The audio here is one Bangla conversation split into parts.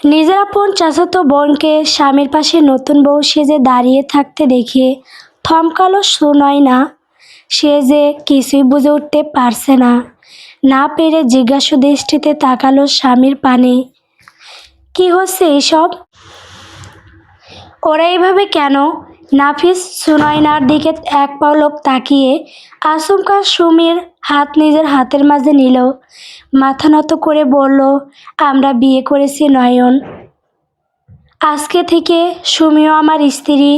নিজের আপন চাচাতো বোনকে স্বামীর পাশে নতুন বউ সেজে দাঁড়িয়ে থাকতে দেখে থমকালো সুনয়না। সে যে কিছুই বুঝে উঠতে পারছে না। না পেরে জিজ্ঞাসু দৃষ্টিতে তাকালো স্বামীর পানে। কি হচ্ছে এসব? ওরা এইভাবে কেন? নাফিস সুনয়নার দিকে এক পলক তাকিয়ে আচমকা সুমির হাত নিজের হাতের মাঝে নিল। মাথা নত করে বলল, আমরা বিয়ে করেছি নয়ন। আজকে থেকে সুমিও আমার স্ত্রী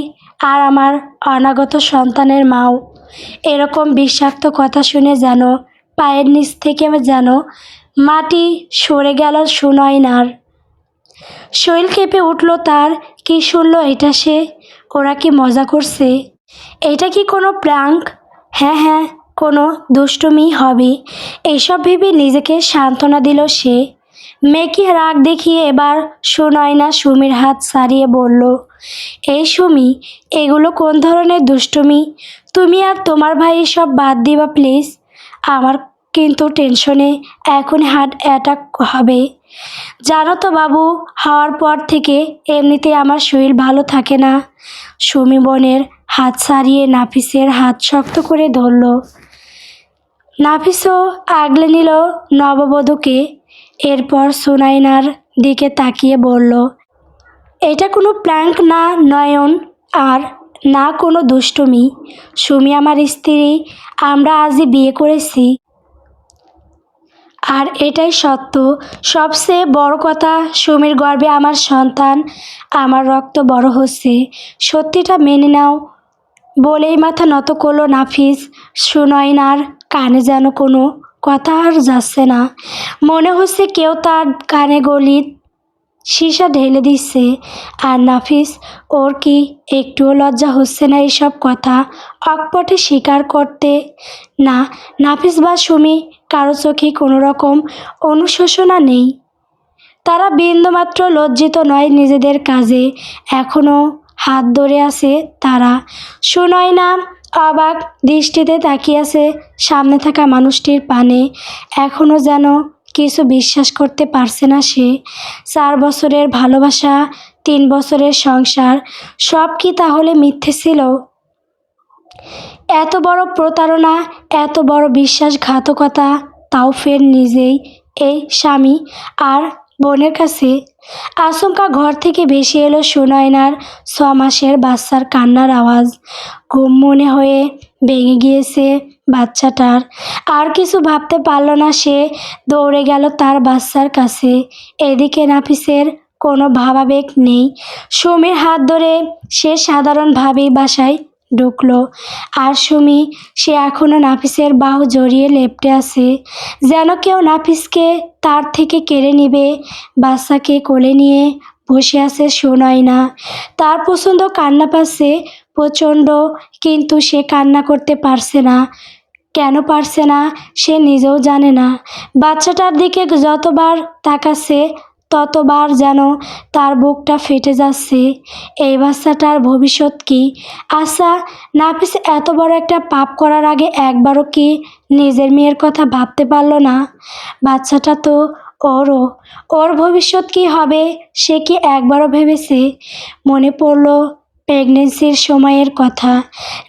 আর আমার অনাগত সন্তানের মাও। এরকম বিষাক্ত কথা শুনে যেন পায়ের নিচ থেকে যেন মাটি সরে গেল সুনয়নার। শরীর কেঁপে উঠল তার। কি শুনল এটা সে? ওরা কি মজা করছে? এটা কি কোনো প্র্যাঙ্ক? হ্যাঁ হ্যাঁ, কোনো দুষ্টুমি হবে। এইসব ভেবে নিজেকে সান্ত্বনা দিল সে। মেকি রাগ দেখিয়ে এবার সুনয়না সুমির হাত ছাড়িয়ে বলল, এই সুমি, এগুলো কোন ধরনের দুষ্টুমি? তুমি আর তোমার ভাই সব বাদ দিবা প্লিজ। আমার কিন্তু টেনশনে এখন হার্ট অ্যাটাক হবে। জানো তো বাবু, হওয়ার পর থেকে এমনিতে আমার শরীর ভালো থাকে না। সুমি বোনের হাত ছাড়িয়ে নাফিসের হাত শক্ত করে ধরল। নাফিসও আগলে নিল নববধূকে। এরপর সুনাইনার দিকে তাকিয়ে বলল, এটা কোনো প্র্যাঙ্ক না নয়ন, আর না কোনো দুষ্টুমি। সুমি আমার স্ত্রী, আমরা আজই বিয়ে করেছি। আর এটাই সত্য। সবচেয়ে বড় কথা, সুমির গর্ভে আমার সন্তান, আমার রক্ত বড় হচ্ছে। সত্যিটা মেনে নাও। বলেই মাথা নত করলো নাফিস। সুনয়নার কানে যেন কোনো কথা আর যাচ্ছে না। মনে হচ্ছে কেউ তার কানে গলিত সীসা ঢেলে দিচ্ছে। আর নাফিস, ওর কি একটুও লজ্জা হচ্ছে না এইসব কথা অকপটে স্বীকার করতে? না, নাফিস বা সুমি কারো চোখে কোনো রকম অনুশোচনা নেই। তারা বিন্দুমাত্র লজ্জিত নয় নিজেদের কাজে। এখনও হাত ধরে আছে তারা। সুনয়না অবাক দৃষ্টিতে তাকিয়ে আছে সামনে থাকা মানুষটির পানে। এখনও যেন কিছু বিশ্বাস করতে পারছে না সে। 4 বছরের ভালোবাসা, 3 বছরের সংসার, সব কি তাহলে মিথ্যে ছিল? এত বড় প্রতারণা, এত বড় বিশ্বাসঘাতকতা, তাও ফের নিজেই এই স্বামী আর বোনের কাছে। আচমকা ঘর থেকে ভেসে এলো সুনয়নার 6 মাসের বাচ্চার কান্নার আওয়াজ। ঘুম মনে হয়ে ভেঙে গিয়েছে বাচ্চাটার। আর কিছু ভাবতে পারল না সে। দৌড়ে গেল তার বাচ্চার কাছে। এদিকে নাফিসের কোনো ভাবাবেগ নেই। সুমির হাত ধরে সে সাধারণভাবেই বাসায় ঢুকলো। আর সুমি, সে এখনও নাফিসের বাহু জড়িয়ে লেপ্টে আছে, যেন কেউ নাফিসকে তার থেকে কেড়ে নেবে। বাচ্চাকে কোলে নিয়ে বসে আছে সুনয়না। তার পছন্দ কান্না পাচ্ছে প্রচণ্ড, কিন্তু সে কান্না করতে পারছে না। কেন পারছে না সে নিজেও জানে না। বাচ্চাটার দিকে যতবার তাকাচ্ছে ততবার যেন তার বুকটা ফেটে যাচ্ছে। এই বাচ্চাটার ভবিষ্যৎ কি? আচ্ছা, নাফিস এত বড় একটা পাপ করার আগে একবারও কি নিজের মেয়ের কথা ভাবতে পারল না? বাচ্চাটা তো ওরও। ওর ভবিষ্যৎ কি হবে সে কি একবারও ভেবেছে? মনে পড়ল প্রেগনেন্সির সময়ের কথা।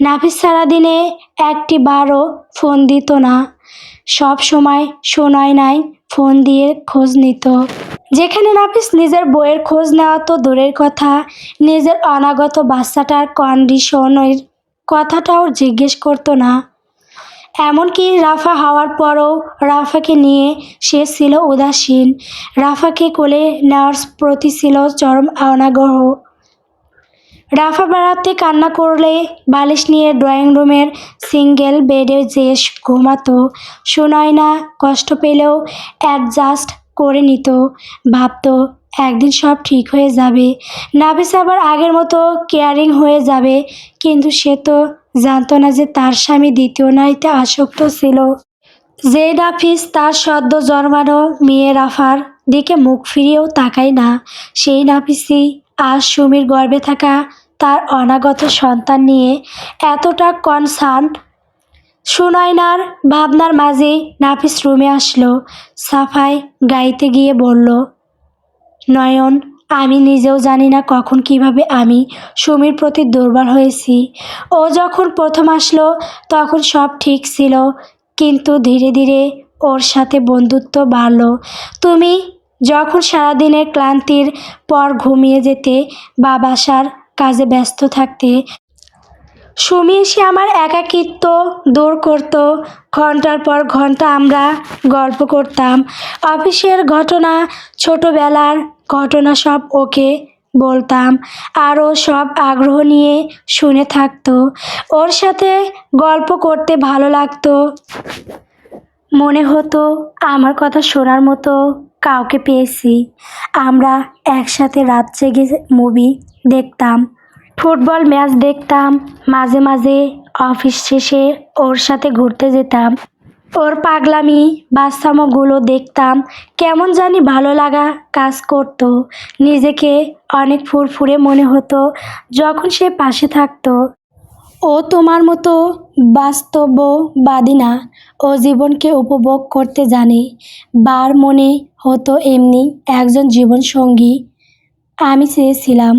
নাফিস সারাদিনে একটি বারও ফোন দিত না। সব সময় সুনয়নাই ফোন দিয়ে খোঁজ নিত। যেখানে নাফিস নিজের বইয়ের খোঁজ নেওয়া তো দূরের কথা, নিজের অনাগত বাচ্চাটার কন্ডিশনের কথাটাও জিজ্ঞেস করতো না। এমনকি রাফা হওয়ার পরও রাফাকে নিয়ে সে ছিল উদাসীন। রাফাকে কোলে নেওয়ার প্রতি ছিল চরম অনাগ্রহ। রাফা বেড়াতে কান্না করলে বালিশ নিয়ে ড্রয়িং রুমের সিঙ্গেল বেডে যেয়ে ঘুমাতো। সুনয়না কষ্ট পেলেও অ্যাডজাস্ট করে নিত। ভাবতো একদিন সব ঠিক হয়ে যাবে, নাফিস আবার আগের মতো কেয়ারিং হয়ে যাবে। কিন্তু সে তো জানতো না যে তার স্বামী দ্বিতীয় নারীতে আসক্ত ছিল। যে নাফিস তার সদ্য জন্মানো মেয়ে রাফার দিকে মুখ ফিরিয়েও তাকায় না, সেই নাফিসই আজ সুমির গর্ভে থাকা তার অনাগত সন্তান নিয়ে এতটা কনসার্ন। সুনয়নার ভাবনার মাঝেই নাফিস রুমে আসলো। সাফাই গাইতে গিয়ে বলল, নয়ন, আমি নিজেও জানি না কখন কিভাবে আমি সুমির প্রতি দুর্বল হয়েছি। ও যখন প্রথম আসলো তখন সব ঠিক ছিল, কিন্তু ধীরে ধীরে ওর সাথে বন্ধুত্ব বাড়লো। তুমি যখন সারাদিনের ক্লান্তির পর ঘুমিয়ে যেতে বা বাসার কাজে ব্যস্ত থাকতে, সুমি এসে আমার একাকিত্ব দূর করত। ঘন্টার পর ঘন্টা আমরা গল্প করতাম, অফিসের ঘটনা, ছোটবেলার ঘটনা সব ওকে বলতাম, আর ও সব আগ্রহ নিয়ে শুনে থাকতো। ওর সাথে গল্প করতে ভালো লাগতো। মনে হতো আমার কথা শোনার মতো কাউকে পেয়েছি। আমরা একসাথে রাত জেগে মুভি দেখতাম, ফুটবল ম্যাচ দেখতাম, মাঝে মাঝে অফিস শেষে ওর সাথে ঘুরতে যেতাম। ওর পাগলামি বাচ্চামোগুলো দেখতাম, কেমন জানি ভালো লাগা কাজ করতো। নিজেকে অনেক ফুরফুরে মনে হতো যখন সে পাশে থাকতো। ও তোমার মতো বাস্তববাদী না, ও জীবনকে উপভোগ করতে জানে। বার মনে হতো এমনি একজন জীবনসঙ্গী আমি চেয়েছিলাম।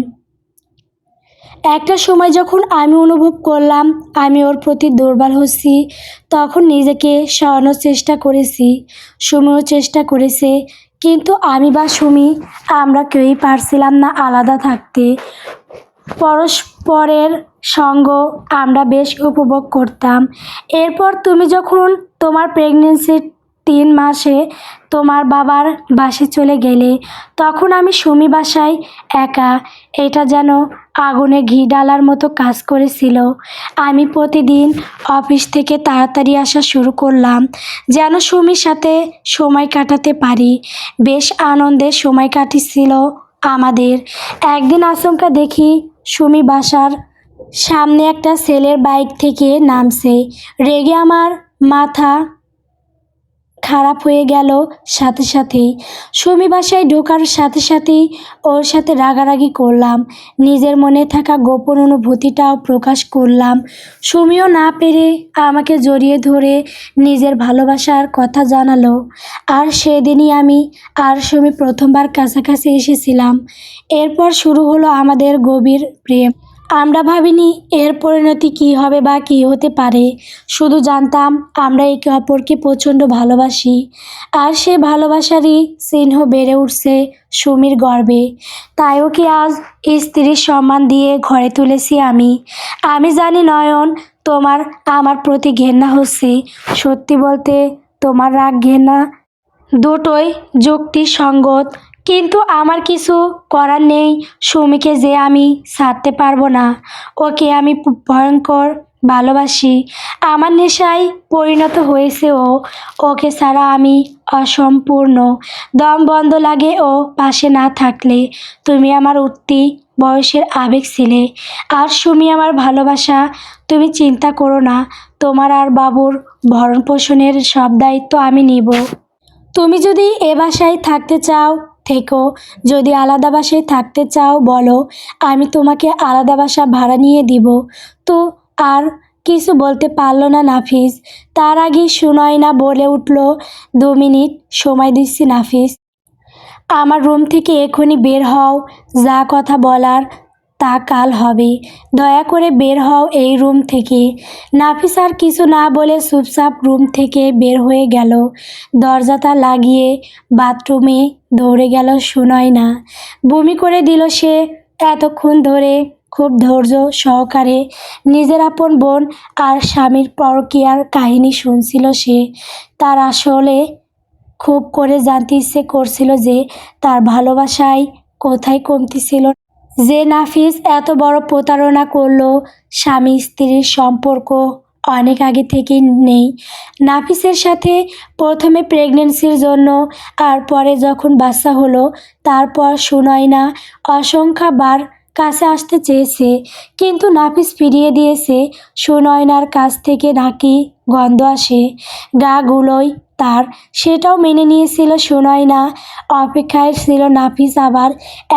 একটা সময় যখন আমি অনুভব করলাম আমি ওর প্রতি দুর্বল হচ্ছি, তখন নিজেকে সরানোর চেষ্টা করেছি। সুমিও চেষ্টা করেছে, কিন্তু আমি বা সুমি আমরা কেউই পারছিলাম না আলাদা থাকতে। পরস্পরের সঙ্গ আমরা বেশ উপভোগ করতাম। এরপর তুমি যখন তোমার প্রেগনেন্সির 3 মাসে তোমার বাবার বাসে চলে গেলে, তখন আমি সুমি বাসায় একা। এটা যেন আগুনে ঘি ডালার মতো কাজ করেছিল। আমি প্রতিদিন অফিস থেকে তাড়াতাড়ি আসা শুরু করলাম, যেন সুমির সাথে সময় কাটাতে পারি। বেশ আনন্দের সময় কাটিছিল আমাদের। একদিন আচমকা দেখি সুমি বাসার সামনে একটা ছেলের বাইক থেকে নামছে। রেগে আমার মাথা খারাপ হয়ে গেল সাথে সাথেই। সুমি বাসায় ঢোকার সাথে সাথেই ওর সাথে রাগারাগি করলাম, নিজের মনে থাকা গোপন অনুভূতিটাও প্রকাশ করলাম। সুমিও না পেরে আমাকে জড়িয়ে ধরে নিজের ভালোবাসার কথা জানালো। আর সেদিনই আমি আর সুমি প্রথমবার কাছাকাছি এসেছিলাম। এরপর শুরু হলো আমাদের গভীর প্রেম। আমরা ভাবিনি এর পরিণতি কী হবে বা কী হতে পারে, শুধু জানতাম আমরা একে অপরকে প্রচণ্ড ভালোবাসি। আর সে ভালোবাসারই চিহ্ন বেড়ে উঠছে সুমির গর্বে। তাই ওকে আজ স্ত্রীর সম্মান দিয়ে ঘরে তুলেছি আমি। আমি জানি নয়ন, তোমার আমার প্রতি ঘেন্না হচ্ছে। সত্যি বলতে তোমার রাগ ঘেন্না দুটোই যুক্তিসঙ্গত, কিন্তু আমার কিছু করার নেই। সুমিকে যে আমি ছাড়তে পারবো না, ওকে আমি ভয়ঙ্কর ভালোবাসি। আমার নেশায় পরিণত হয়েছে ও। ওকে ছাড়া আমি অসম্পূর্ণ, দম বন্ধ লাগে ও পাশে না থাকলে। তুমি আমার উঠতি বয়সের আবেগ ছিলে, আর সুমি আমার ভালোবাসা। তুমি চিন্তা করো না, তোমার আর বাবুর ভরণ পোষণের সব দায়িত্ব আমি নিব। তুমি যদি এ বাসায় থাকতে চাও থেকো, যদি আলাদা বাসায় থাকতে চাও বলো, আমি তোমাকে আলাদা বাসা ভাড়া নিয়ে দিব। তো আর কিছু বলতে পারল না নাফিস। তার আগে সুনয়না বলে উঠল, 2 মিনিট সময় দিচ্ছি নাফিস। আমার রুম থেকে এখনই বের হও, যা কথা বলার তা কাল হবে। দয়া করে বের হও এই রুম থেকে। নাফিস আর কিছু না বলে চুপচাপ রুম থেকে বের হয়ে গেল। দরজাটা লাগিয়ে বাথরুমে দৌড়ে গেল সুনয়না। বমি করে দিল সে। এতক্ষণ ধরে খুব ধৈর্য সহকারে নিজের আপন বোন আর স্বামীর পরকীয়ার কাহিনী শুনছিল সে। তার আসলে খুব করে জানতে ইচ্ছে করছিল যে তার ভালোবাসায় কোথায় কমতি ছিল, যে নাফিস এত বড় প্রতারণা করলো। স্বামী স্ত্রীর সম্পর্ক অনেক আগে থেকেই নেই নাফিসের সাথে। প্রথমে প্রেগনেন্সির জন্য, আর পরে যখন বাচ্চা হলো, তারপর সুনয়না অসংখ্যবার কাছে আসতে চেয়েছে, কিন্তু নাফিস ফিরিয়ে দিয়েছে। সুনয়নার কাছ থেকে নাকি গন্ধ আসে, গা গুলোয় তার, সেটাও মেনে নিয়েছিল সুনয়না। অপেক্ষায় ছিল নাফিস আবার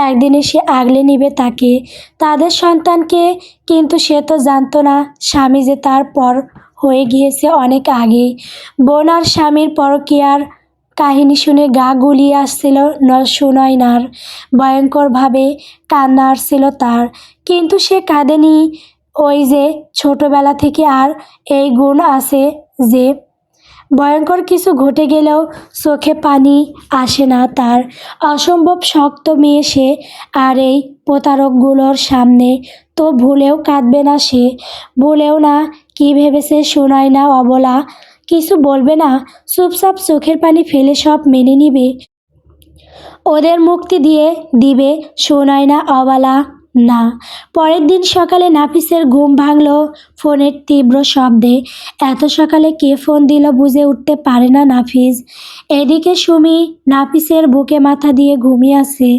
একদিন এসে আগলে নিবে তাকে, তাদের সন্তানকে। কিন্তু সে তো জানতো না স্বামী যে তার পর হয়ে গিয়েছে অনেক আগে। বোন আর স্বামীর পরকীয়ার কাহিনী শুনে গা গুলিয়ে আসছিল সুনয়নার। ভয়ঙ্করভাবে কান্না আসছিল তার, কিন্তু সে কাঁদেনি। ওই যে ছোটবেলা থেকে আর এই গুণ আছে যে ভয়ঙ্কর কিছু ঘটে গেলেও চোখে পানি আসে না তার। অসম্ভব শক্ত মেয়ে সে, আর এই প্রতারকগুলোর সামনে তো ভুলেও কাঁদবে না সে। ভুলেও না। কি ভেবেছে সুনয়না অবলা? কিছু বলবে না, চুপচাপ চোখের পানি ফেলে সব মেনে নিবে, ওদের মুক্তি দিয়ে দিবে সুনয়না অবলা? না। পরের দিন সকালে নাফিসের ঘুম ভাঙল ফোনের তীব্র শব্দে। এত সকালে কে ফোন দিল বুঝে উঠতে পারে না নাফিস। এদিকে সুমি নাফিসের বুকে মাথা দিয়ে ঘুমিয়ে আছে।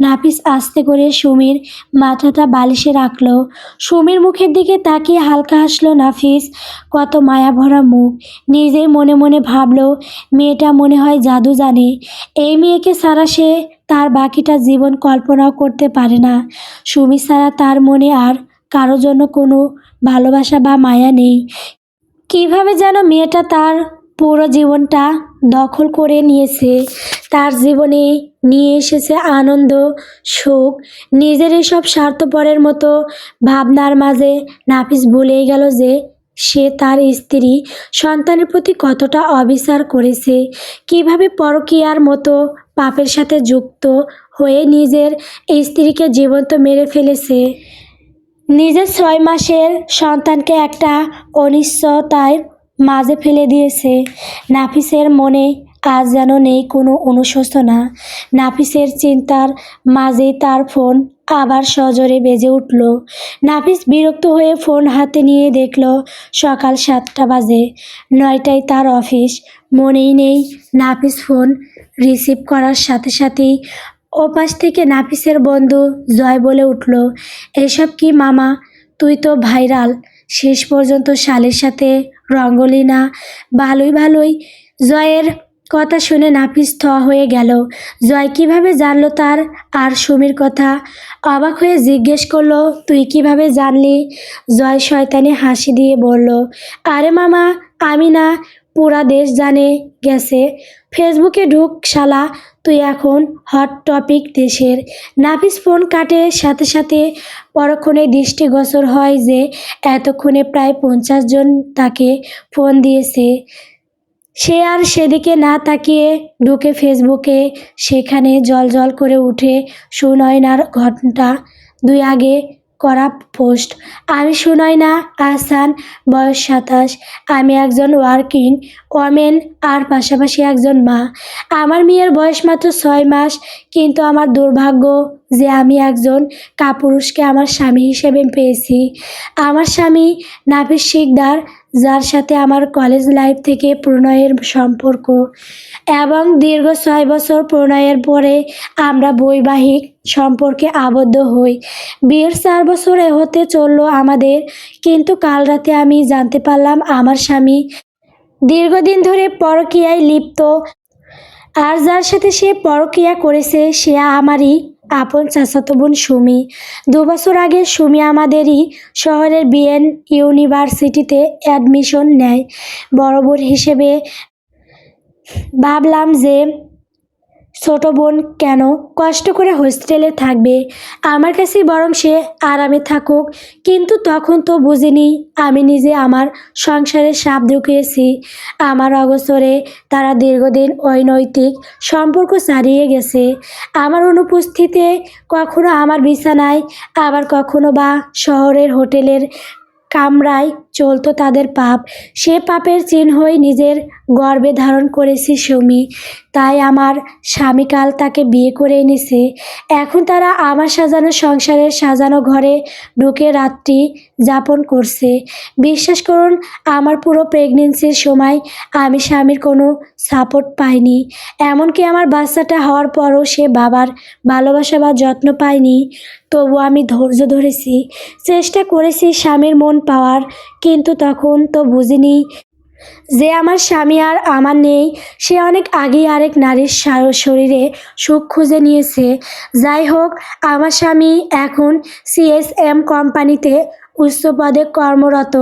নাফিস আস্তে করে সুমির মাথাটা বালিশে রাখল। সুমির মুখের দিকে তাকিয়ে হালকা হাসলো নাফিস। কত মায়া ভরা মুখ। নিজেই মনে মনে ভাবল, মেয়েটা মনে হয় জাদু জানে। এই মেয়েকে ছাড়া সে তার বাকিটা জীবন কল্পনাও করতে পারে না। সুমি ছাড়া তার মনে আর কারো জন্য কোনো ভালোবাসা বা মায়া নেই। কিভাবে যেন মেয়েটা তার পুরো জীবনটা দখল করে নিয়েছে। তার জীবনে নিয়ে এসেছে আনন্দ, সুখ। নিজের এসব স্বার্থপরের মতো ভাবনার মাঝে নাফিস ভুলেই গেল যে সে তার স্ত্রী সন্তানের প্রতি কতটা অবিচার করেছে। কিভাবে পরকীয়ার মতো পাপের সাথে যুক্ত হয়ে নিজের স্ত্রীকে জীবন্ত মেরে ফেলেছে। নিজের 6 মাসের সন্তানকে একটা অনিশ্চয়তার মাঝে ফেলে দিয়েছে। নাফিসের মনে আজ যেন নেই কোনো অনুশোচনা। নাফিসের চিন্তার মাঝেই তার ফোন আবার সজোরে বেজে উঠল। নাফিস বিরক্ত হয়ে ফোন হাতে নিয়ে দেখল সকাল 7টা বাজে। 9টায় তার অফিস। মনেই নেই নাফিস ফোন রিসিভ করার সাথে সাথেই ওপাশ থেকে নাফিসের বন্ধু জয় বলে উঠল, এসব কি মামা? তুই তো ভাইরাল। শেষ পর্যন্ত শালের সাথে রঙ্গলি না? ভালোই ভালোই। জয়ের কথা শুনে নাফিস থ হয়ে গেল। জয় কিভাবে জানলো তার আর সুমির কথা? অবাক হয়ে জিজ্ঞেস করলো, তুই কিভাবে জানলি? জয় শয়তানি হাসি দিয়ে বলল, আরে মামা, আমি না, পুরা দেশ জানে গেছে। ফেসবুকে ঢুক শালা, তুই এখন হট টপিক দেশের। নাফিস ফোন কাটে সাথে সাথে। পরক্ষণে দৃষ্টিগোচর হয় যে এতক্ষণে প্রায় 50 জন তাকে ফোন দিয়েছে। সে আর সেদিকে না তাকিয়ে ঢুকে ফেসবুকে। সেখানে জলজল করে উঠে সুনয়নার ঘন্টা 2 আগে করা পোস্ট। আমি সুনয়না আহসান, বয়স 27। আমি একজন ওয়ার্কিং ওমেন আর পাশাপাশি একজন মা। আমার মেয়ের বয়স মাত্র 6 মাস। কিন্তু আমার দুর্ভাগ্য যে আমি একজন কাপুরুষকে আমার স্বামী হিসেবে পেয়েছি। আমার স্বামী নাফিস শিকদার, যার সাথে আমার কলেজ লাইফ থেকে প্রণয়ের সম্পর্ক, এবং দীর্ঘ 6 বছর প্রণয়ের পরে আমরা বৈবাহিক সম্পর্কে আবদ্ধ হই। বিয়ের 4 বছরে হতে চলল আমাদের। কিন্তু কাল রাতে আমি জানতে পারলাম আমার স্বামী দীর্ঘদিন ধরে পরকীয়ায় লিপ্ত। আর যার সাথে সে পরকীয়া করেছে সে আমারই আপন চাচাতো বোন সুমি। 2 বছর আগে সুমি আমাদেরই শহরের বিএন ইউনিভার্সিটিতে অ্যাডমিশন নেয়। বড় বোন হিসেবে ভাবলাম যে ছোট বোন কেন কষ্ট করে হোস্টেলে থাকবে, আমার কাছেই বরং সে আরামে থাকুক। কিন্তু তখন তো বুঝিনি আমি নিজে আমার সংসারে সাপ ঢুকিয়েছি। আমার অগোচরে তারা দীর্ঘদিন অনৈতিক সম্পর্ক চালিয়ে গেছে। আমার অনুপস্থিতিতে কখনো আমার বিছানায়, আবার কখনো বা শহরের হোটেলের কামরায় চলতো তাদের পাপ। সে পাপের চিহ্নই নিজের গর্ভে ধারণ করেছি সুমি। তাই আমার স্বামী কাল তাকে বিয়ে করে এনেছে। এখন তারা আমার সাজানো সংসারের সাজানো ঘরে ঢুকে রাত্রি যাপন করছে। বিশ্বাস করুন, আমার পুরো প্রেগনেন্সির সময় আমি স্বামীর কোনো সাপোর্ট পাইনি। এমনকি আমার বাচ্চাটা হওয়ার পরও সে বাবার ভালোবাসা বা যত্ন পায়নি। তবু আমি ধৈর্য ধরেছি, চেষ্টা করেছি স্বামীর মন পাওয়ার। কিন্তু তখন তো বুঝিনি যে আমার স্বামী আর আমার নেই। সে অনেক আগেই আরেক নারীর শরীরে সুখ খুঁজে নিয়েছে। যাই হোক, আমার স্বামী এখন সিএসএম কোম্পানিতে উচ্চ পদে কর্মরত।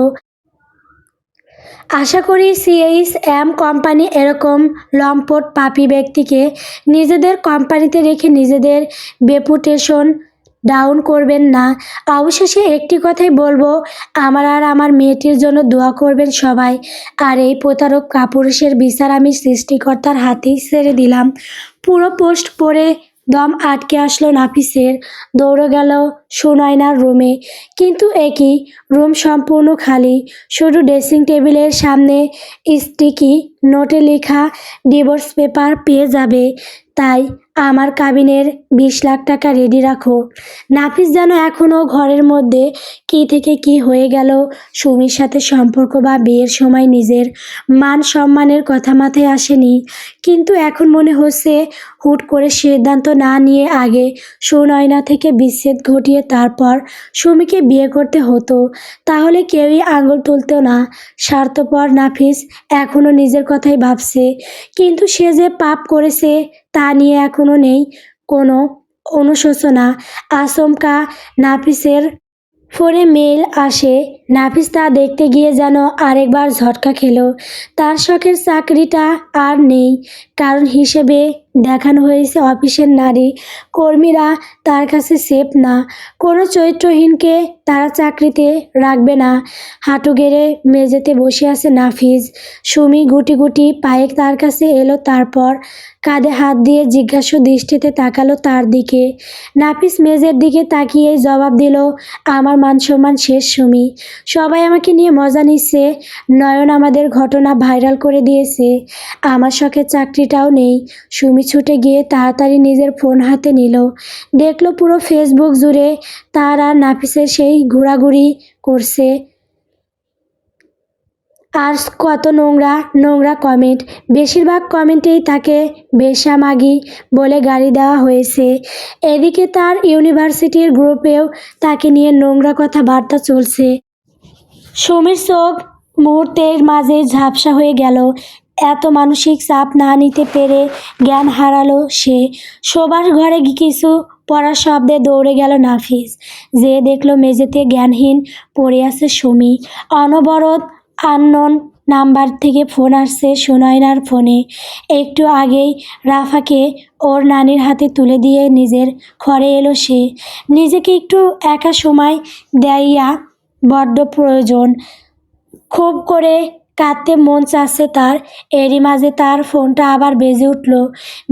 আশা করি সিএইচএম কোম্পানি এরকম লম্পট পাপী ব্যক্তিকে নিজেদের কোম্পানিতে রেখে নিজেদের রেপুটেশন ডাউন করবেন না। অবশেষে একটি কথাই বলবো, আমার আর আমার মেয়েটির জন্য দোয়া করবেন সবাই। আর এই প্রতারক কাপুরুষের বিচার আমি সৃষ্টিকর্তার হাতেই ছেড়ে দিলাম। পুরো পোস্ট পড়ে দম আটকে আসলো নাফিসের। দৌড়ে গেল সুনয়নার রুমে, কিন্তু একই রুম সম্পূর্ণ খালি। শুধু ড্রেসিং টেবিলের সামনে স্টিকি নোটে লেখা, ডিভোর্স পেপার পেয়ে যাবে, তাই আমার কাবিনের 20 লাখ টাকা রেডি রাখো। নাফিস যেন এখনও ঘরের মধ্যে কি থেকে কি হয়ে গেল। সুমির সাথে সম্পর্ক বা বিয়ের সময় নিজের মান সম্মানের কথা মাথায় আসেনি, কিন্তু এখন মনে হচ্ছে হুট করে সিদ্ধান্ত না নিয়ে আগে সুনয়না থেকে বিচ্ছেদ ঘটিয়ে তারপর সুমিকে বিয়ে করতে হতো, তাহলে কেউই আঙুল তুলতো না। স্বার্থপর নাফিস এখনও নিজের কথাই ভাবছে, কিন্তু সে যে পাপ করেছে তা নিয়ে এখনও নেই কোনো অনুশোচনা। আচমকা নাফিসের ফোনে মেইল আসে। নাফিস তা দেখতে গিয়ে যেন আরেকবার ঝটকা খেলো। তার শখের চাকরিটা আর নেই, কারণ হিসেবে দেখানো হয়েছে অফিসের নারী কর্মীরা তার কাছে সেফ না। কোনো চরিত্রহীনকে তারা চাকরিতে রাখবে না। হাঁটু গেড়ে মেঝেতে বসে আছে নাফিস। সুমি গুটি গুটি পায়ে তার কাছে এলো, তারপর কাঁধে হাত দিয়ে জিজ্ঞাসু দৃষ্টিতে তাকালো তার দিকে। নাফিস মেঝের দিকে তাকিয়েই জবাব দিল, আমার মান সম্মান শেষ সুমি। সবাই আমাকে নিয়ে মজা নিচ্ছে। নয়ন আমাদের ঘটনা ভাইরাল করে দিয়েছে। আমার শখের চাকরিটাও নেই। সুমি ছুটে গিয়ে তাড়াতাড়ি নিজের ফোন হাতে নিল। দেখলো পুরো ফেসবুক জুড়ে তার আর নাফিসের সেই ঘোরাঘুরি করছে। আর কত নোংরা নোংরা কমেন্ট। বেশিরভাগ কমেন্টেই তাকে বেশামাগি বলে গালি দেওয়া হয়েছে। এদিকে তার ইউনিভার্সিটির গ্রুপেও তাকে নিয়ে নোংরা কথাবার্তা চলছে। সুমির চোখ মুহূর্তের মাঝে ঝাপসা হয়ে গেল। এত মানসিক চাপ না নিতে পেরে জ্ঞান হারালো সে। শোবার ঘরে কিছু পড়ার শব্দে দৌড়ে গেল নাফিস। যে দেখলো মেঝেতে জ্ঞানহীন পড়ে আছে সুমি। অনবরত আননোন নাম্বার থেকে ফোন আসছে সুনয়নার ফোনে। একটু আগেই রাফাকে ওর নানির হাতে তুলে দিয়ে নিজের ঘরে এলো সে। নিজেকে একটু একা সময় দেয়া বড্ড প্রয়োজন। খুব করে কাঁদতে মন চাচ্ছে তার। এরই মাঝে তার ফোনটা আবার বেজে উঠল।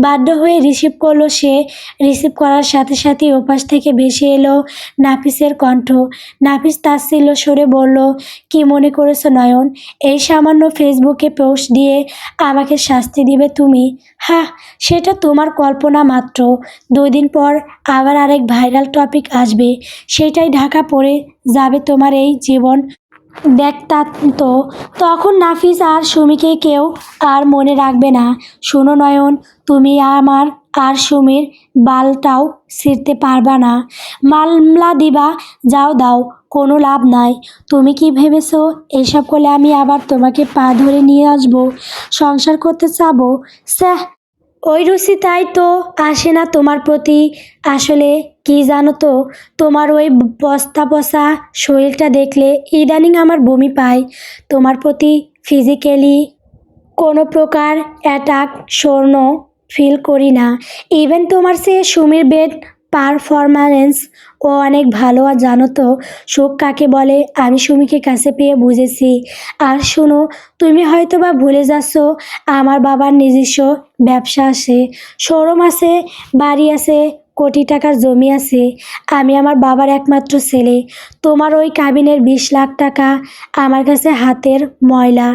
বাধ্য হয়ে রিসিভ করলো সে। রিসিভ করার সাথে সাথেই ওপাশ থেকে ভেসে এলো নাফিসের কণ্ঠ। নাফিস তাচ্ছিল্য সুরে বলল, কি মনে করেছো নয়ন? এই সামান্য ফেসবুকে পোস্ট দিয়ে আমাকে শাস্তি দিবে তুমি? হ্যাঁ, সেটা তোমার কল্পনা মাত্র। 2 দিন পর আবার আরেক ভাইরাল টপিক আসবে, সেটাই ঢাকা পড়ে যাবে তোমার এই জীবন ব্যক্তান্ত। তখন নাফিস আর সুমিকে কেউ আর মনে রাখবে না। শোনো নয়ন, তুমি আমার আর সুমির বালটাও ছিঁড়তে পারবা না। মামলা দিবা, যাও দাও, কোনো লাভ নাই। তুমি কি ভেবেছো এসব করলে আমি আবার তোমাকে পা ধরে নিয়ে আসবো, সংসার করতে চাবো? স্যাহ, ওই রুচিতাই তো আসে না তোমার প্রতি। আসলে কি জানো তো, তোমার ওই বস্তা পচা শরীরটা দেখলে ইদানিং আমার বমি পায়। তোমার প্রতি ফিজিক্যালি কোনো প্রকার অ্যাটাক স্বর্ণ ফিল করি না। ইভেন তোমার চেয়ে সুমির বেড পারফরম্যান্স ও অনেক ভালো। আর জানো তো সুখ কাকে বলে? আমি সুমিকে কাছে পেয়ে বুঝেছি। আর শোনো, তুমি হয়তো বা ভুলে যাচ্ছ, আমার বাবার নিজস্ব ব্যবসা আছে, শোরুম আছে, বাড়ি আছে, কোটি টাকার জমি আছে। আমি আমার বাবার একমাত্র ছেলে। তোমার ওই কাবিনের 20 লাখ টাকা আমার কাছে হাতের ময়লা।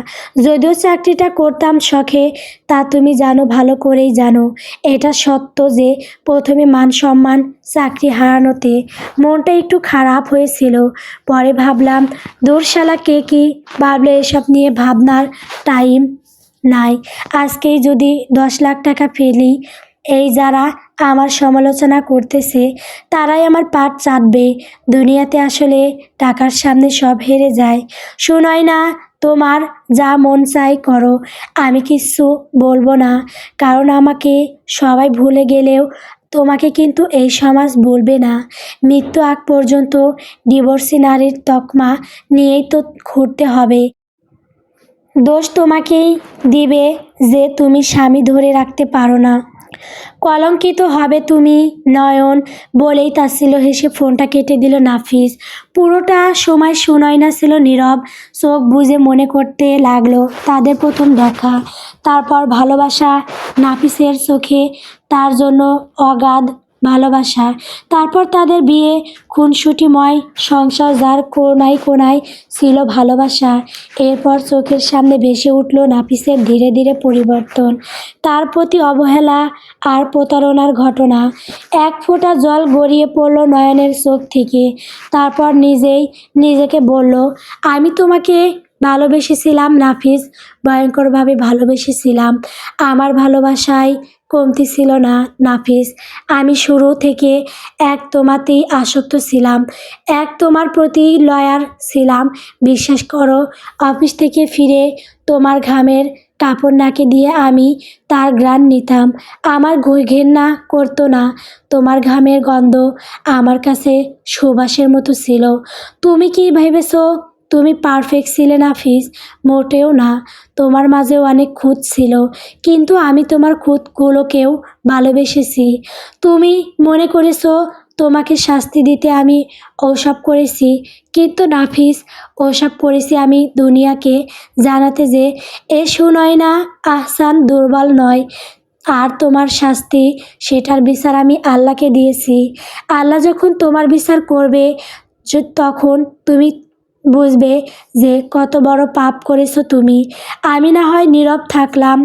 যদিও চাকরিটা করতাম শখে, তা তুমি জানো, ভালো করেই জানো। এটা সত্য যে প্রথমে মান সম্মান, চাকরি হারানোতে মনটা একটু খারাপ হয়েছিল। পরে ভাবলাম, দূর শালা, কে কি ভাবলো এসব নিয়ে ভাবনার টাইম নাই। আজকেই যদি 10 লাখ টাকা ফেলি, এই যারা আমার সমালোচনা করতেছে তারাই আমার পাট চাটবে। দুনিয়াতে আসলে টাকার সামনে সব হেরে যায়। শোনাই না, তোমার যা মন চাই করো, আমি কিচ্ছু বলবো না। কারণ আমাকে সবাই ভুলে গেলেও তোমাকে কিন্তু এই সমাজ বলবে না। মৃত্যু আগ পর্যন্ত ডিভোর্সি নারীর তকমা নিয়েই তো ঘুরতে হবে। দোষ তোমাকেই দিবে যে তুমি স্বামী ধরে রাখতে পারো না। কলঙ্কিত হবে তুমি নয়ন। বলেই তাচ্ছিল্য হেসে ফোনটা কেটে দিল নাফিস। পুরোটা সময় সুনয়না ছিল নীরব, চোখ বুজে মনে করতে লাগলো তাদের প্রথম দেখা, তারপর ভালোবাসা, নাফিসের চোখে তার জন্য অগাধ ভালোবাসা, তারপর তাদের বিয়ে, খুনসুটিময় সংসার যার কোনায় কোনায় ছিল ভালোবাসা। এরপর চোখের সামনে ভেসে উঠল নাফিসের ধীরে ধীরে পরিবর্তন, তার প্রতি অবহেলা আর প্রতারণার ঘটনা। এক ফোঁটা জল গড়িয়ে পড়ল নয়নের চোখ থেকে। তারপর নিজেই নিজেকে বলল, আমি তোমাকে ভালোবেসেছিলাম নাফিস, ভয়ঙ্করভাবে ভালোবেসেছিলাম। আমার ভালোবাসায় কমতি ছিল না নাফিস। আমি শুরু থেকে এক তোমাতেই আসক্ত ছিলাম, এক তোমার প্রতি লয়াল ছিলাম। বিশ্বাস করো, অফিস থেকে ফিরে তোমার ঘামের কাপড় নাকে দিয়ে আমি তার ঘ্রাণ নিতাম। আমার ঘেন্না করতো না। তোমার ঘামের গন্ধ আমার কাছে সুবাসের মতো ছিল। তুমি কি ভেবেছো তুমি পারফেক্ট ছিলে নাফিস? মোটেও না। তোমার মাঝেও অনেক খুঁত ছিল, কিন্তু আমি তোমার খুঁতগুলোকেও ভালোবেসেছি। তুমি মনে করেছো তোমাকে শাস্তি দিতে আমি ওসব করেছি, কিন্তু নাফিস, ওসব করেছি আমি দুনিয়াকে জানাতে যে এ সুনয়না আহসান দুর্বল নয়। আর তোমার শাস্তি, সেটার বিচার আমি আল্লাহকে দিয়েছি। আল্লাহ যখন তোমার বিচার করবে, তখন তুমি বুঝবে যে কত বড় পাপ করেছো তুমি। আমি না হয় নীরব থাকলাম।